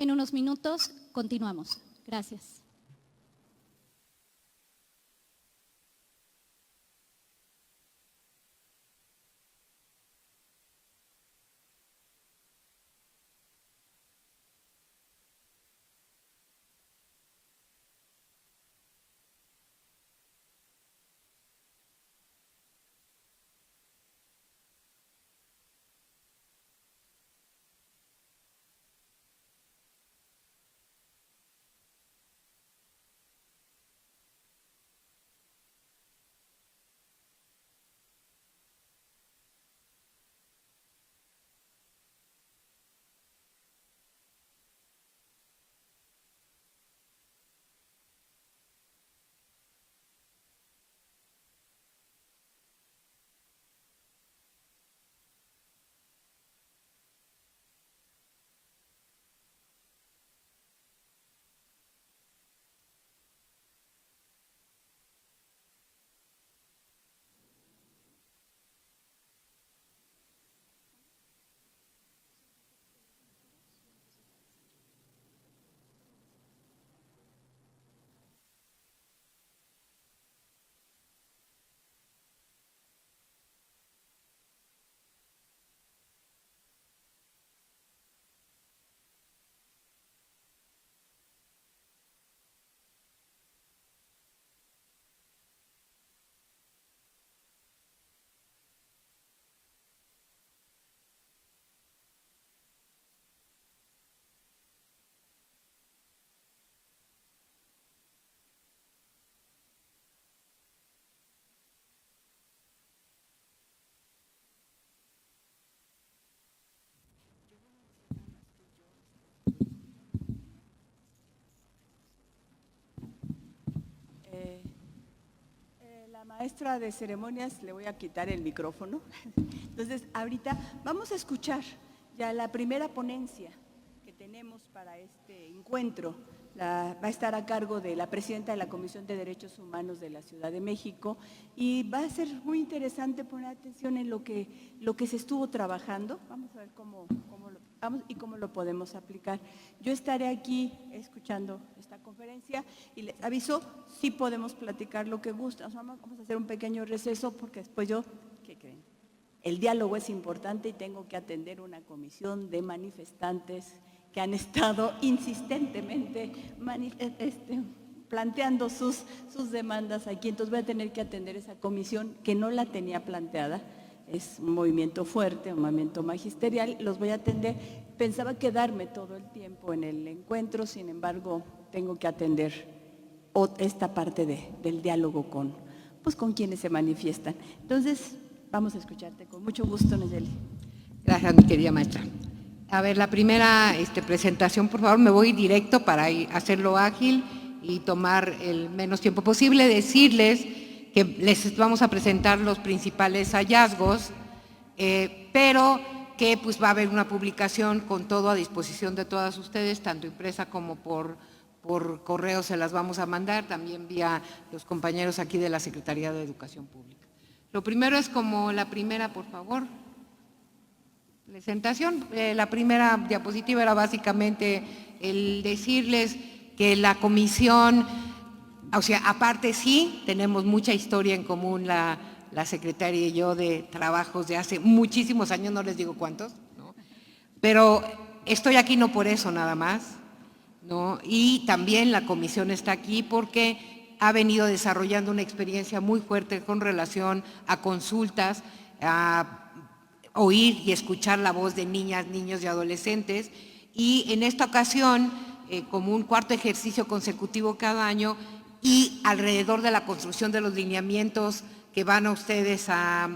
En unos minutos continuamos. Gracias. La maestra de ceremonias, le voy a quitar el micrófono. Entonces, ahorita vamos a escuchar ya la primera ponencia que tenemos para este encuentro. Va a estar a cargo de la presidenta de la Comisión de Derechos Humanos de la Ciudad de México y va a ser muy interesante poner atención en lo que se estuvo trabajando. Vamos a ver cómo lo podemos aplicar. Yo estaré aquí escuchando esta conferencia y les aviso, sí podemos platicar lo que gusta. Vamos a hacer un pequeño receso porque después ¿qué creen? El diálogo es importante y tengo que atender una comisión de manifestantes que han estado insistentemente planteando sus demandas aquí. Entonces voy a tener que atender esa comisión que no la tenía planteada. Es un movimiento fuerte, un movimiento magisterial, los voy a atender. Pensaba quedarme todo el tiempo en el encuentro, sin embargo, tengo que atender esta parte del diálogo con quienes se manifiestan. Entonces, vamos a escucharte con mucho gusto, Nayeli. Gracias, mi querida maestra. A ver, la primera presentación, por favor, me voy directo para hacerlo ágil y tomar el menos tiempo posible. Decirles que les vamos a presentar los principales hallazgos, pero que pues va a haber una publicación con todo a disposición de todas ustedes, tanto impresa como por correo se las vamos a mandar, también vía los compañeros aquí de la Secretaría de Educación Pública. Lo primero es como la primera, por favor, presentación. La primera diapositiva era básicamente el decirles que la comisión, o sea, aparte sí, tenemos mucha historia en común la secretaria y yo de trabajos de hace muchísimos años, no les digo cuántos, ¿no? Pero estoy aquí no por eso nada más, ¿no? Y también la comisión está aquí porque ha venido desarrollando una experiencia muy fuerte con relación a consultas, a oír y escuchar la voz de niñas, niños y adolescentes, y en esta ocasión, como un cuarto ejercicio consecutivo cada año, y alrededor de la construcción de los lineamientos que van a ustedes a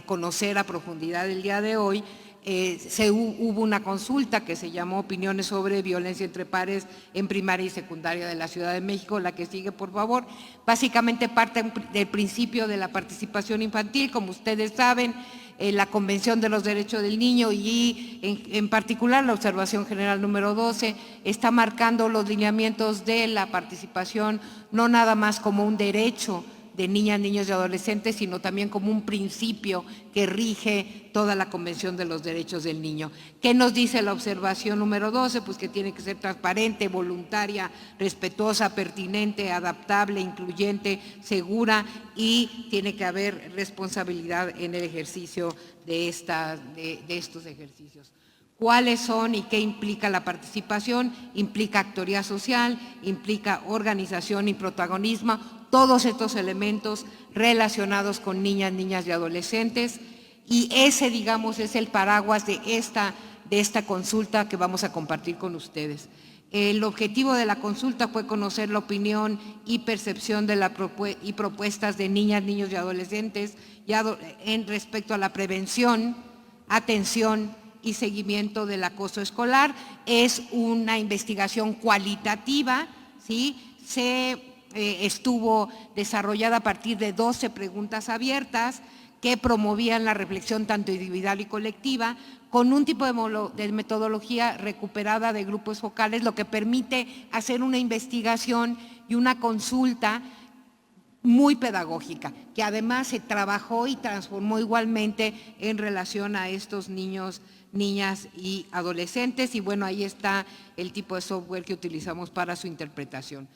conocer a profundidad el día de hoy, hubo una consulta que se llamó Opiniones sobre Violencia entre Pares en Primaria y Secundaria de la Ciudad de México. La que sigue, por favor. Básicamente parte del principio de la participación infantil, como ustedes saben, la Convención de los Derechos del Niño y en particular la Observación General número 12 está marcando los lineamientos de la participación, no nada más como un derecho de niñas, niños y adolescentes, sino también como un principio que rige toda la Convención de los Derechos del Niño. ¿Qué nos dice la observación número 12? Pues que tiene que ser transparente, voluntaria, respetuosa, pertinente, adaptable, incluyente, segura, y tiene que haber responsabilidad en el ejercicio de estos ejercicios. ¿Cuáles son y qué implica la participación? Implica actoría social, implica organización y protagonismo, todos estos elementos relacionados con niñas, niñas y adolescentes, y ese, digamos, es el paraguas de esta consulta que vamos a compartir con ustedes. El objetivo de la consulta fue conocer la opinión y percepción de y propuestas de niñas, niños y adolescentes en respecto a la prevención, atención y seguimiento del acoso escolar. Es una investigación cualitativa, ¿sí? Estuvo desarrollada a partir de 12 preguntas abiertas que promovían la reflexión tanto individual y colectiva, con un tipo de metodología recuperada de grupos focales, lo que permite hacer una investigación y una consulta muy pedagógica, que además se trabajó y transformó igualmente en relación a estos niños, niñas y adolescentes, y bueno, ahí está el tipo de software que utilizamos para su interpretación.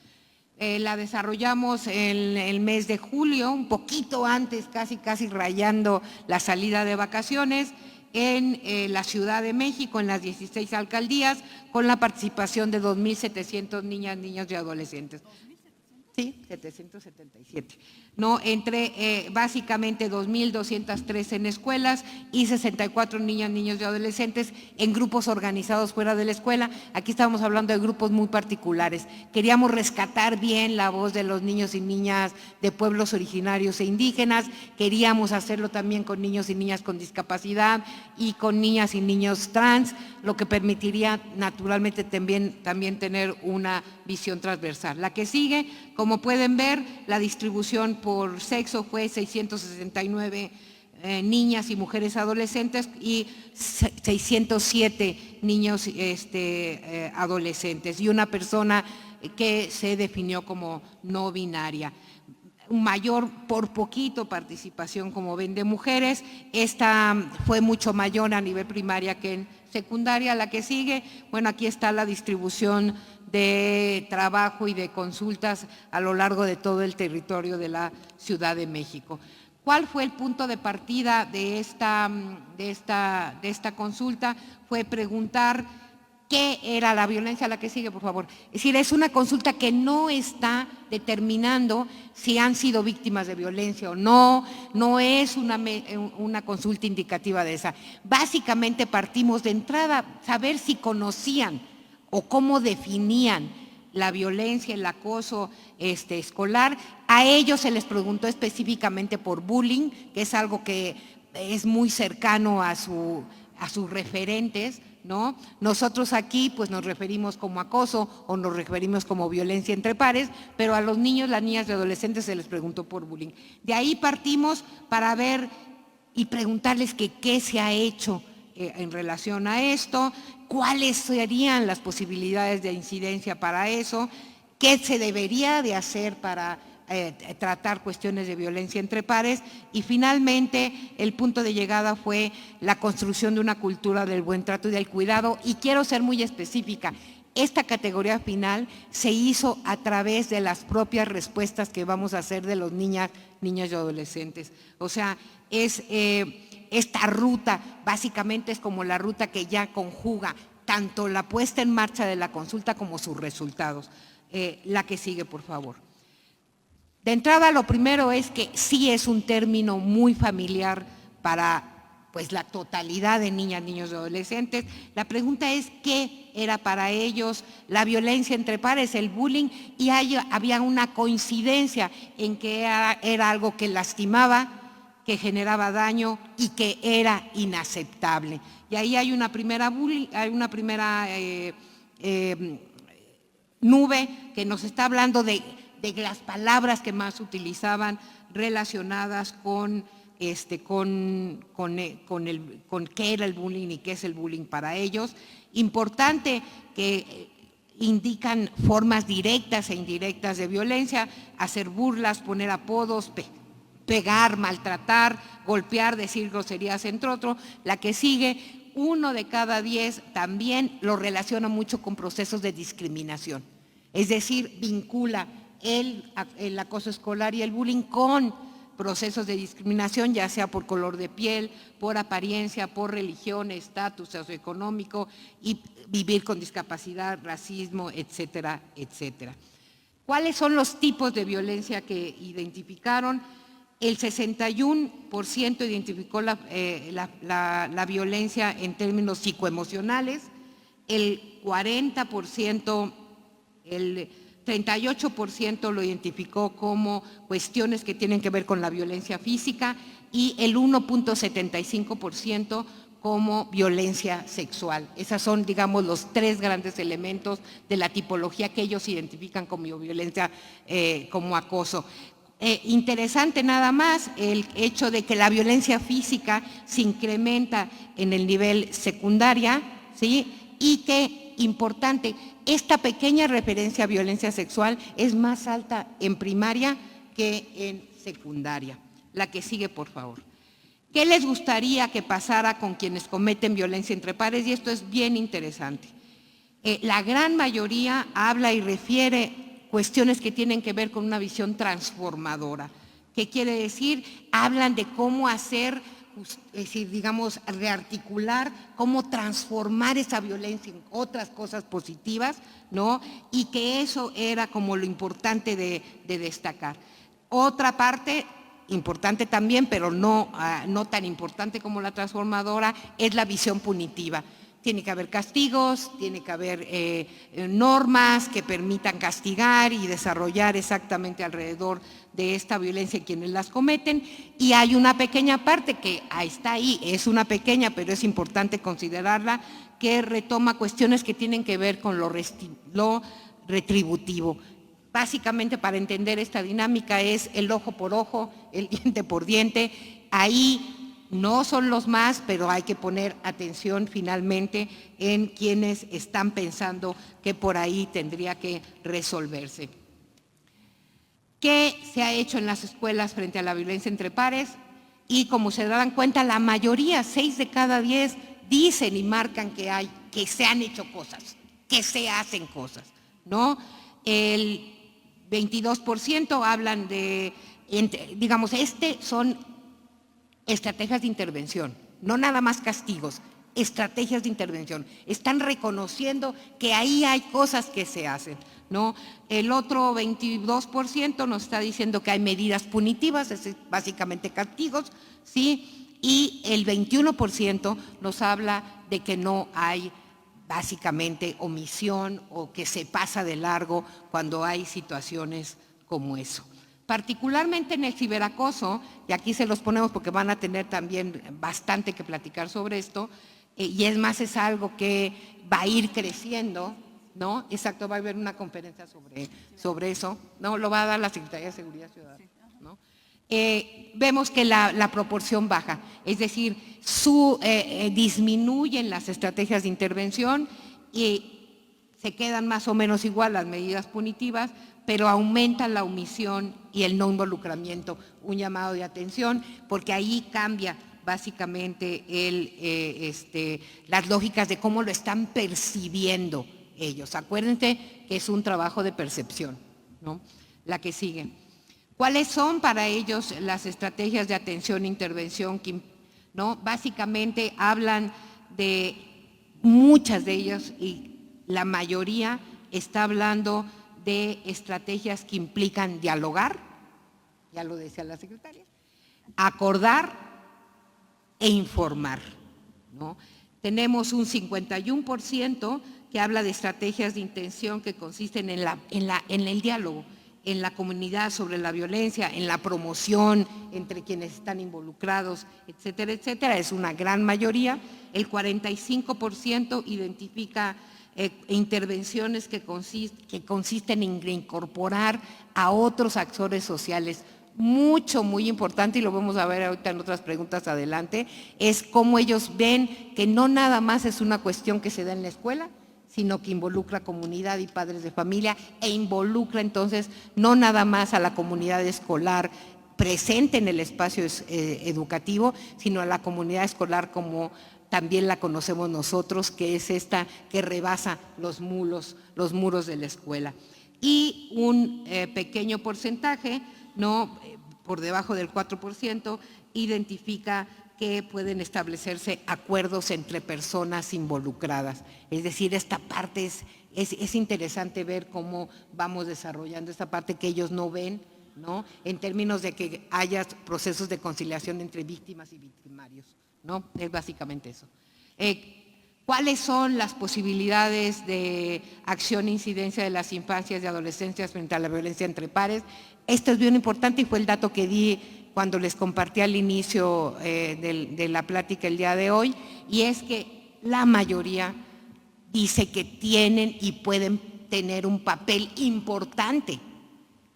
La desarrollamos en el mes de julio, un poquito antes, casi rayando la salida de vacaciones, en la Ciudad de México, en las 16 alcaldías, con la participación de 2.700 niñas, niños y adolescentes. Sí, 777. No, entre básicamente 2.203 en escuelas y 64 niñas, niños y adolescentes en grupos organizados fuera de la escuela. Aquí estamos hablando de grupos muy particulares. Queríamos rescatar bien la voz de los niños y niñas de pueblos originarios e indígenas. Queríamos hacerlo también con niños y niñas con discapacidad y con niñas y niños trans, lo que permitiría naturalmente también tener una visión transversal. La que sigue, como pueden ver, la distribución por sexo fue 669 niñas y mujeres adolescentes y 607 niños adolescentes, y una persona que se definió como no binaria. Mayor, por poquito, participación, como ven, de mujeres. Esta fue mucho mayor a nivel primaria que en secundaria. La que sigue, bueno, aquí está la distribución de trabajo y de consultas a lo largo de todo el territorio de la Ciudad de México. ¿Cuál fue el punto de partida de esta consulta? Fue preguntar qué era la violencia. La que sigue, por favor. Es decir, es una consulta que no está determinando si han sido víctimas de violencia o no, no es una consulta indicativa de esa. Básicamente partimos de entrada, saber si conocían o cómo definían la violencia, el acoso escolar. A ellos se les preguntó específicamente por bullying, que es algo que es muy cercano a sus referentes, ¿no? Nosotros aquí pues nos referimos como acoso o nos referimos como violencia entre pares, pero a los niños, las niñas y adolescentes se les preguntó por bullying. De ahí partimos para ver y preguntarles que qué se ha hecho en relación a esto, cuáles serían las posibilidades de incidencia para eso, qué se debería de hacer para tratar cuestiones de violencia entre pares, y finalmente el punto de llegada fue la construcción de una cultura del buen trato y del cuidado. Y quiero ser muy específica, esta categoría final se hizo a través de las propias respuestas que vamos a hacer de los niñas, niños y adolescentes. O sea, esta ruta básicamente es como la ruta que ya conjuga tanto la puesta en marcha de la consulta como sus resultados. La que sigue, por favor. De entrada, lo primero es que sí es un término muy familiar para pues, la totalidad de niñas, niños y adolescentes. La pregunta es qué era para ellos la violencia entre pares, el bullying, y había una coincidencia en que era algo que lastimaba, que generaba daño y que era inaceptable. Y ahí hay una primera nube que nos está hablando de las palabras que más utilizaban relacionadas con qué era el bullying y qué es el bullying para ellos. Importante que indican formas directas e indirectas de violencia, hacer burlas, poner apodos, pegar, maltratar, golpear, decir groserías, entre otros. La que sigue, 1 de cada 10 también lo relaciona mucho con procesos de discriminación. Es decir, vincula el acoso escolar y el bullying con procesos de discriminación, ya sea por color de piel, por apariencia, por religión, estatus socioeconómico y vivir con discapacidad, racismo, etcétera, etcétera. ¿Cuáles son los tipos de violencia que identificaron? El 61% identificó la violencia en términos psicoemocionales, el 40%, el 38% lo identificó como cuestiones que tienen que ver con la violencia física y el 1.75% como violencia sexual. Esos son, digamos, los 3 grandes elementos de la tipología que ellos identifican como violencia, como acoso. Interesante nada más el hecho de que la violencia física se incrementa en el nivel secundaria, ¿sí? Y que, importante, esta pequeña referencia a violencia sexual es más alta en primaria que en secundaria. La que sigue, por favor. ¿Qué les gustaría que pasara con quienes cometen violencia entre pares? Y esto es bien interesante. La gran mayoría habla y refiere cuestiones que tienen que ver con una visión transformadora. ¿Qué quiere decir? Hablan de cómo hacer, es decir, digamos, rearticular, cómo transformar esa violencia en otras cosas positivas, ¿no? Y que eso era como lo importante de destacar. Otra parte importante también, pero no tan importante como la transformadora, es la visión punitiva. Tiene que haber castigos, tiene que haber normas que permitan castigar y desarrollar exactamente alrededor de esta violencia quienes las cometen. Y hay una pequeña parte que está ahí, es una pequeña, pero es importante considerarla, que retoma cuestiones que tienen que ver con lo retributivo. Básicamente, para entender esta dinámica, es el ojo por ojo, el diente por diente. Ahí no son los más, pero hay que poner atención finalmente en quienes están pensando que por ahí tendría que resolverse. ¿Qué se ha hecho en las escuelas frente a la violencia entre pares? Y como se dan cuenta, la mayoría, 6 de cada 10, dicen y marcan que se han hecho cosas, que se hacen cosas, ¿no? El 22% hablan de, digamos, son estrategias de intervención, no nada más castigos, estrategias de intervención. Están reconociendo que ahí hay cosas que se hacen, ¿no? El otro 22% nos está diciendo que hay medidas punitivas, es básicamente castigos, ¿sí? Y el 21% nos habla de que no hay básicamente omisión o que se pasa de largo cuando hay situaciones como eso. Particularmente en el ciberacoso, y aquí se los ponemos porque van a tener también bastante que platicar sobre esto, y es más, es algo que va a ir creciendo, ¿no? Exacto, va a haber una conferencia sobre eso, ¿no? Lo va a dar la Secretaría de Seguridad Ciudadana, ¿no? Vemos que la proporción baja, es decir, disminuyen las estrategias de intervención y se quedan más o menos igual las medidas punitivas, pero aumenta la omisión y el no involucramiento, un llamado de atención, porque ahí cambia básicamente las lógicas de cómo lo están percibiendo ellos. Acuérdense que es un trabajo de percepción, ¿no? La que sigue. ¿Cuáles son para ellos las estrategias de atención e intervención? ¿No? Básicamente hablan de muchas de ellas y la mayoría está hablando de estrategias que implican dialogar, ya lo decía la secretaria, acordar e informar, ¿no? Tenemos un 51% que habla de estrategias de intención que consisten en el diálogo, en la comunidad sobre la violencia, en la promoción entre quienes están involucrados, etcétera, etcétera. Es una gran mayoría. El 45% identifica intervenciones que consisten en incorporar a otros actores sociales. Muy importante, y lo vamos a ver ahorita en otras preguntas adelante, es cómo ellos ven que no nada más es una cuestión que se da en la escuela, sino que involucra comunidad y padres de familia e involucra entonces no nada más a la comunidad escolar presente en el espacio educativo, sino a la comunidad escolar como también la conocemos nosotros, que es esta que rebasa los muros de la escuela. Y un pequeño porcentaje, no por debajo del 4%, identifica que pueden establecerse acuerdos entre personas involucradas. Es decir, esta parte es interesante ver cómo vamos desarrollando esta parte que ellos no ven, ¿no? En términos de que haya procesos de conciliación entre víctimas y victimarios, ¿no? Es básicamente eso. ¿Cuáles son las posibilidades de acción e incidencia de las infancias y adolescencias frente a la violencia entre pares? Esto es bien importante y fue el dato que di cuando les compartí al inicio de la plática el día de hoy, y es que la mayoría dice que tienen y pueden tener un papel importante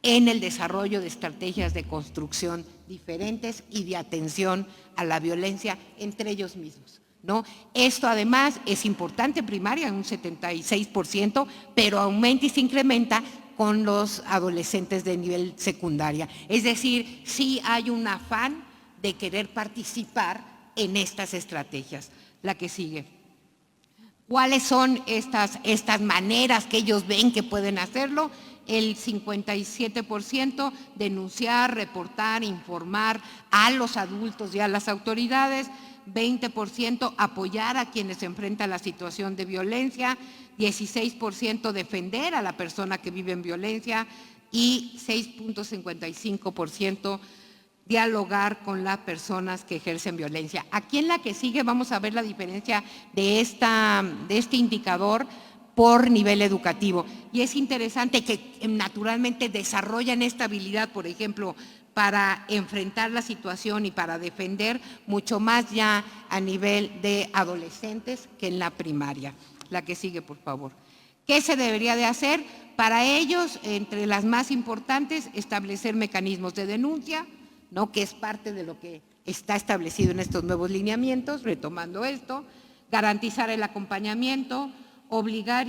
en el desarrollo de estrategias de construcción diferentes y de atención a la violencia entre ellos mismos, ¿no? Esto además es importante en primaria, en un 76%, pero aumenta y se incrementa con los adolescentes de nivel secundaria. Es decir, sí hay un afán de querer participar en estas estrategias. La que sigue. ¿Cuáles son estas maneras que ellos ven que pueden hacerlo? El 57% denunciar, reportar, informar a los adultos y a las autoridades, 20% apoyar a quienes enfrentan la situación de violencia, 16% defender a la persona que vive en violencia y 6.55% dialogar con las personas que ejercen violencia. Aquí en la que sigue vamos a ver la diferencia de este indicador por nivel educativo. Y es interesante que naturalmente desarrollan esta habilidad, por ejemplo, para enfrentar la situación y para defender mucho más ya a nivel de adolescentes que en la primaria. La que sigue, por favor. ¿Qué se debería de hacer? Para ellos, entre las más importantes, establecer mecanismos de denuncia, ¿no? Que es parte de lo que está establecido en estos nuevos lineamientos, retomando esto, garantizar el acompañamiento, obligar,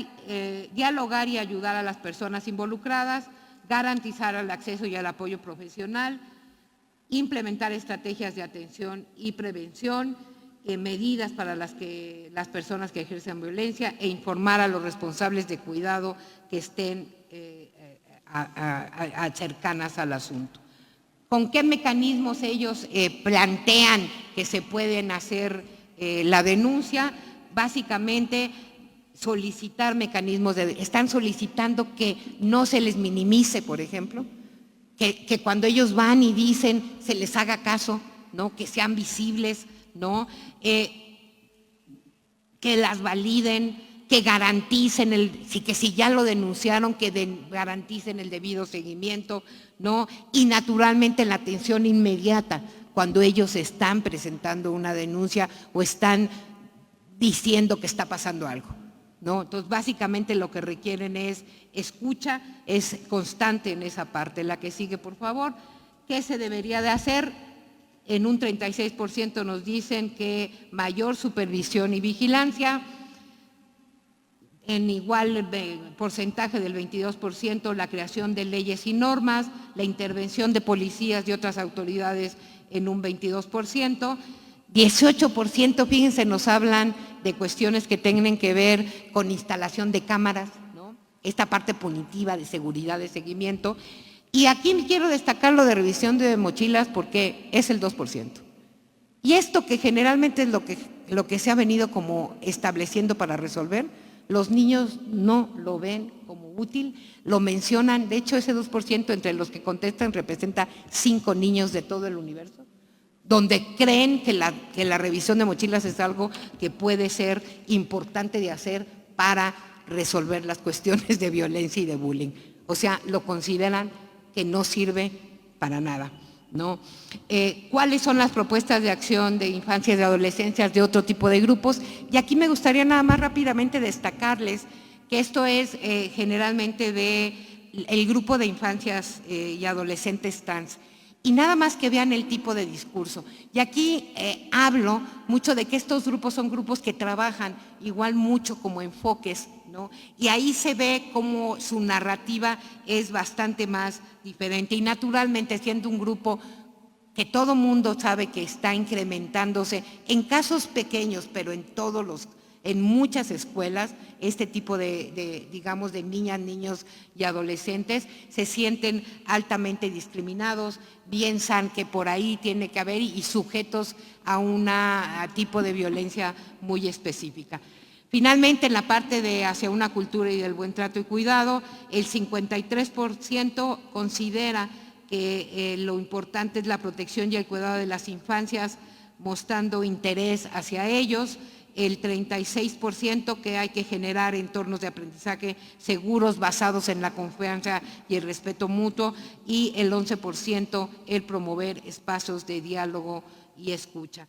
dialogar y ayudar a las personas involucradas, garantizar el acceso y el apoyo profesional, implementar estrategias de atención y prevención, medidas para las personas que ejercen violencia e informar a los responsables de cuidado que estén cercanas al asunto. ¿Con qué mecanismos ellos plantean que se pueden hacer la denuncia? Básicamente solicitar mecanismos están solicitando que no se les minimice, por ejemplo, que cuando ellos van y dicen se les haga caso, ¿no? Que sean visibles, ¿no? Que las validen, que garanticen que si ya lo denunciaron, que garanticen el debido seguimiento, ¿no? Y naturalmente la atención inmediata cuando ellos están presentando una denuncia o están diciendo que está pasando algo, ¿no? Entonces, básicamente lo que requieren es escucha, es constante en esa parte. La que sigue, por favor. ¿Qué se debería de hacer? En un 36% nos dicen que mayor supervisión y vigilancia. En igual porcentaje del 22%, la creación de leyes y normas, la intervención de policías y otras autoridades en un 22%. 18%, fíjense, nos hablan de cuestiones que tienen que ver con instalación de cámaras, ¿no? Esta parte punitiva de seguridad, de seguimiento. Y aquí quiero destacar lo de revisión de mochilas porque es el 2%. Y esto que generalmente es lo que se ha venido como estableciendo para resolver, los niños no lo ven como útil, lo mencionan, de hecho ese 2% entre los que contestan representa 5 niños de todo el universo, donde creen que la revisión de mochilas es algo que puede ser importante de hacer para resolver las cuestiones de violencia y de bullying. O sea, lo consideran que no sirve para nada, ¿no? ¿Cuáles son las propuestas de acción de infancias y adolescencias de otro tipo de grupos? Y aquí me gustaría nada más rápidamente destacarles que esto es generalmente del grupo de infancias y adolescentes trans. Y nada más que vean el tipo de discurso. Y aquí hablo mucho de que estos grupos son grupos que trabajan igual mucho como enfoques, ¿no? Y ahí se ve cómo su narrativa es bastante más diferente. Y naturalmente, siendo un grupo que todo mundo sabe que está incrementándose en casos pequeños, pero en muchas escuelas, este tipo digamos, de niñas, niños y adolescentes se sienten altamente discriminados, piensan que por ahí tiene que haber y sujetos a tipo de violencia muy específica. Finalmente, en la parte de hacia una cultura y del buen trato y cuidado, el 53% considera que lo importante es la protección y el cuidado de las infancias, mostrando interés hacia ellos. El 36% que hay que generar entornos de aprendizaje seguros basados en la confianza y el respeto mutuo, y el 11% el promover espacios de diálogo y escucha.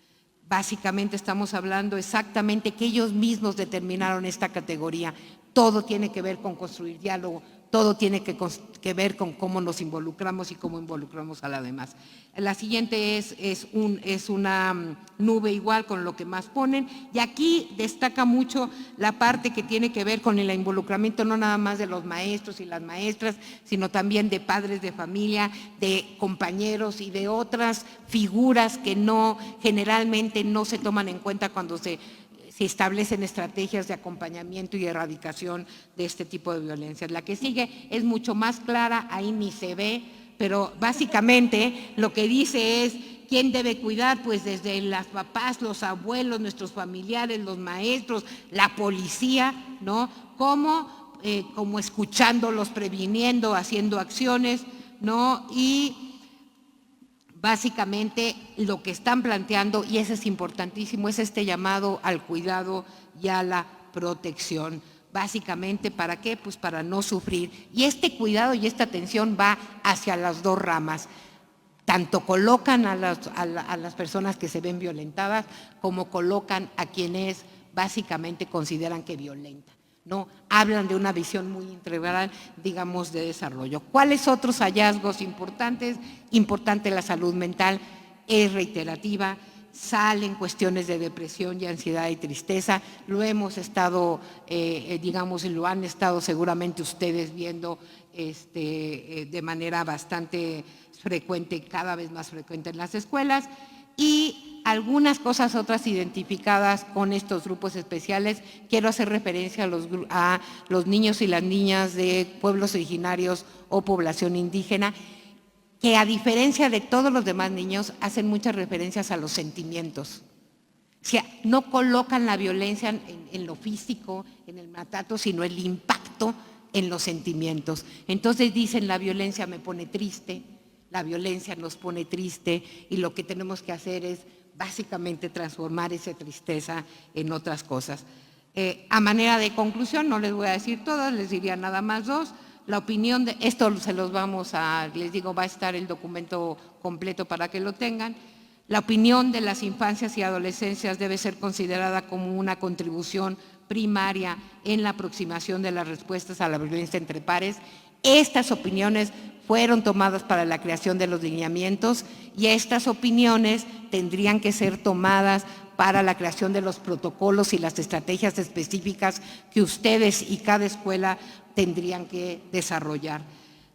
Básicamente estamos hablando exactamente que ellos mismos determinaron esta categoría. Todo tiene que ver con construir diálogo, todo tiene que ver con cómo nos involucramos y cómo involucramos a la demás. La siguiente es una nube igual con lo que más ponen, y aquí destaca mucho la parte que tiene que ver con el involucramiento no nada más de los maestros y las maestras, sino también de padres de familia, de compañeros y de otras figuras que generalmente no se toman en cuenta cuando se establecen estrategias de acompañamiento y erradicación de este tipo de violencias. La que sigue es mucho más clara, ahí ni se ve, pero básicamente lo que dice es quién debe cuidar, pues desde los papás, los abuelos, nuestros familiares, los maestros, la policía, ¿no? Como escuchándolos, previniendo, haciendo acciones, ¿no? Y básicamente lo que están planteando, y ese es importantísimo, es este llamado al cuidado y a la protección. Básicamente, ¿para qué? Pues para no sufrir. Y este cuidado y esta atención va hacia las dos ramas. Tanto colocan a las personas que se ven violentadas, como colocan a quienes básicamente consideran que violentan, ¿no? Hablan de una visión muy integral, digamos, de desarrollo. ¿Cuáles otros hallazgos importantes? Importante, la salud mental es reiterativa, salen cuestiones de depresión y ansiedad y tristeza, lo hemos estado, digamos, y lo han estado seguramente ustedes viendo de manera bastante frecuente, cada vez más frecuente en las escuelas, y algunas cosas otras identificadas con estos grupos especiales. Quiero hacer referencia a los niños y las niñas de pueblos originarios o población indígena, que a diferencia de todos los demás niños hacen muchas referencias a los sentimientos. O sea, no colocan la violencia en lo físico, en el maltrato, sino el impacto en los sentimientos. Entonces dicen, la violencia me pone triste, la violencia nos pone triste, y lo que tenemos que hacer es básicamente transformar esa tristeza en otras cosas. A manera de conclusión, no les voy a decir todas, les diría nada más dos. La opinión de esto se los les digo, va a estar el documento completo para que lo tengan. La opinión de las infancias y adolescencias debe ser considerada como una contribución primaria en la aproximación de las respuestas a la violencia entre pares. Estas opiniones fueron tomadas para la creación de los lineamientos, y estas opiniones tendrían que ser tomadas para la creación de los protocolos y las estrategias específicas que ustedes y cada escuela tendrían que desarrollar.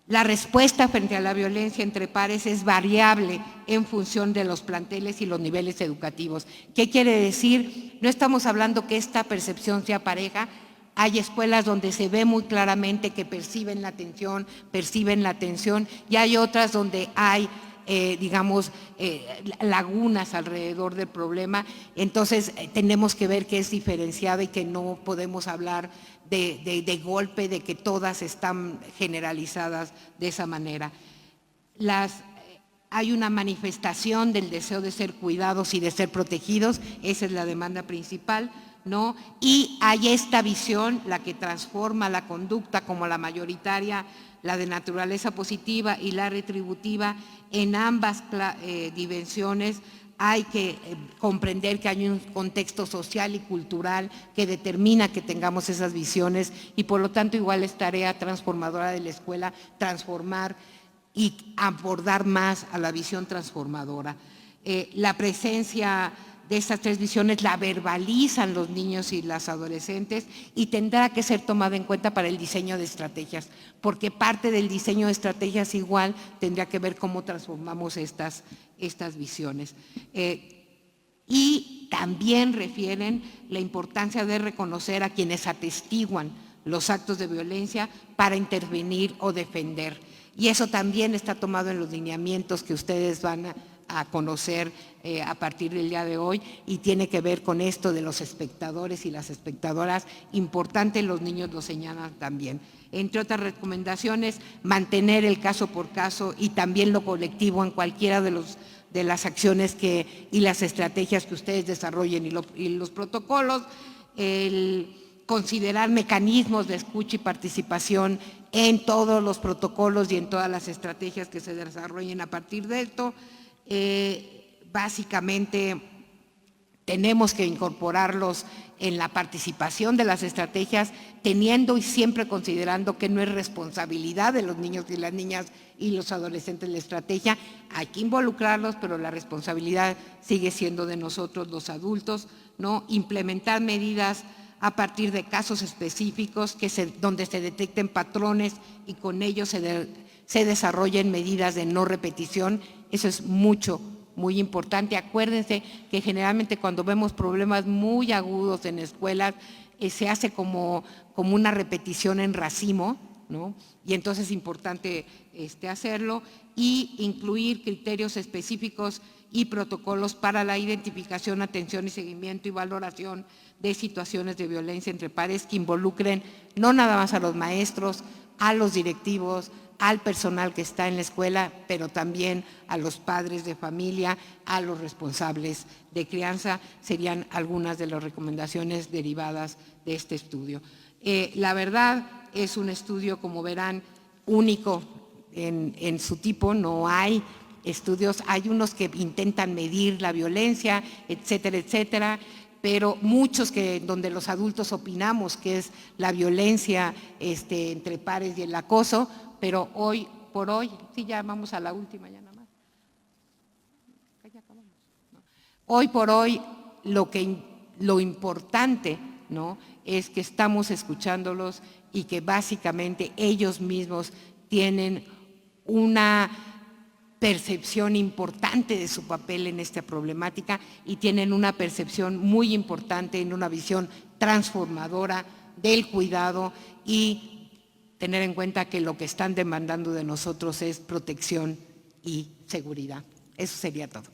La respuesta frente a la violencia entre pares es variable en función de los planteles y los niveles educativos. ¿Qué quiere decir? No estamos hablando que esta percepción sea pareja. Hay escuelas donde se ve muy claramente que perciben la atención, y hay otras donde hay, digamos, lagunas alrededor del problema. Entonces, tenemos que ver que es diferenciado y que no podemos hablar de golpe, de que todas están generalizadas de esa manera. Hay una manifestación del deseo de ser cuidados y de ser protegidos, esa es la demanda principal, ¿no? Y hay esta visión, la que transforma la conducta como la mayoritaria, la de naturaleza positiva y la retributiva. En ambas dimensiones hay que comprender que hay un contexto social y cultural que determina que tengamos esas visiones, y por lo tanto igual es tarea transformadora de la escuela transformar y abordar más a la visión transformadora. La presencia de estas 3 visiones la verbalizan los niños y las adolescentes y tendrá que ser tomada en cuenta para el diseño de estrategias, porque parte del diseño de estrategias igual tendría que ver cómo transformamos estas visiones. Y también refieren la importancia de reconocer a quienes atestiguan los actos de violencia para intervenir o defender. Y eso también está tomado en los lineamientos que ustedes van a conocer a partir del día de hoy, y tiene que ver con esto de los espectadores y las espectadoras. Importante, los niños lo señalan también. Entre otras recomendaciones, mantener el caso por caso y también lo colectivo en cualquiera de las acciones y las estrategias que ustedes desarrollen y los protocolos. Considerar mecanismos de escucha y participación en todos los protocolos y en todas las estrategias que se desarrollen a partir de esto. Básicamente tenemos que incorporarlos en la participación de las estrategias, teniendo y siempre considerando que no es responsabilidad de los niños y las niñas y los adolescentes la estrategia. Hay que involucrarlos, pero la responsabilidad sigue siendo de nosotros los adultos, ¿no? Implementar medidas a partir de casos específicos donde se detecten patrones y con ellos se desarrollen medidas de no repetición. Eso es muy importante. Acuérdense que generalmente cuando vemos problemas muy agudos en escuelas, se hace como una repetición en racimo, ¿no? Y entonces es importante hacerlo, y incluir criterios específicos y protocolos para la identificación, atención y seguimiento y valoración de situaciones de violencia entre pares que involucren no nada más a los maestros, a los directivos, al personal que está en la escuela, pero también a los padres de familia, a los responsables de crianza. Serían algunas de las recomendaciones derivadas de este estudio. La verdad, es un estudio, como verán, único en su tipo. No hay estudios, hay unos que intentan medir la violencia, etcétera, etcétera, pero muchos donde los adultos opinamos que es la violencia entre pares y el acoso, pero hoy por hoy, sí, ya vamos a la última, ya nada más. Ya acabamos, ¿no? Hoy por hoy lo importante, ¿no?, es que estamos escuchándolos y que básicamente ellos mismos tienen una percepción importante de su papel en esta problemática y tienen una percepción muy importante en una visión transformadora del cuidado, y tener en cuenta que lo que están demandando de nosotros es protección y seguridad. Eso sería todo.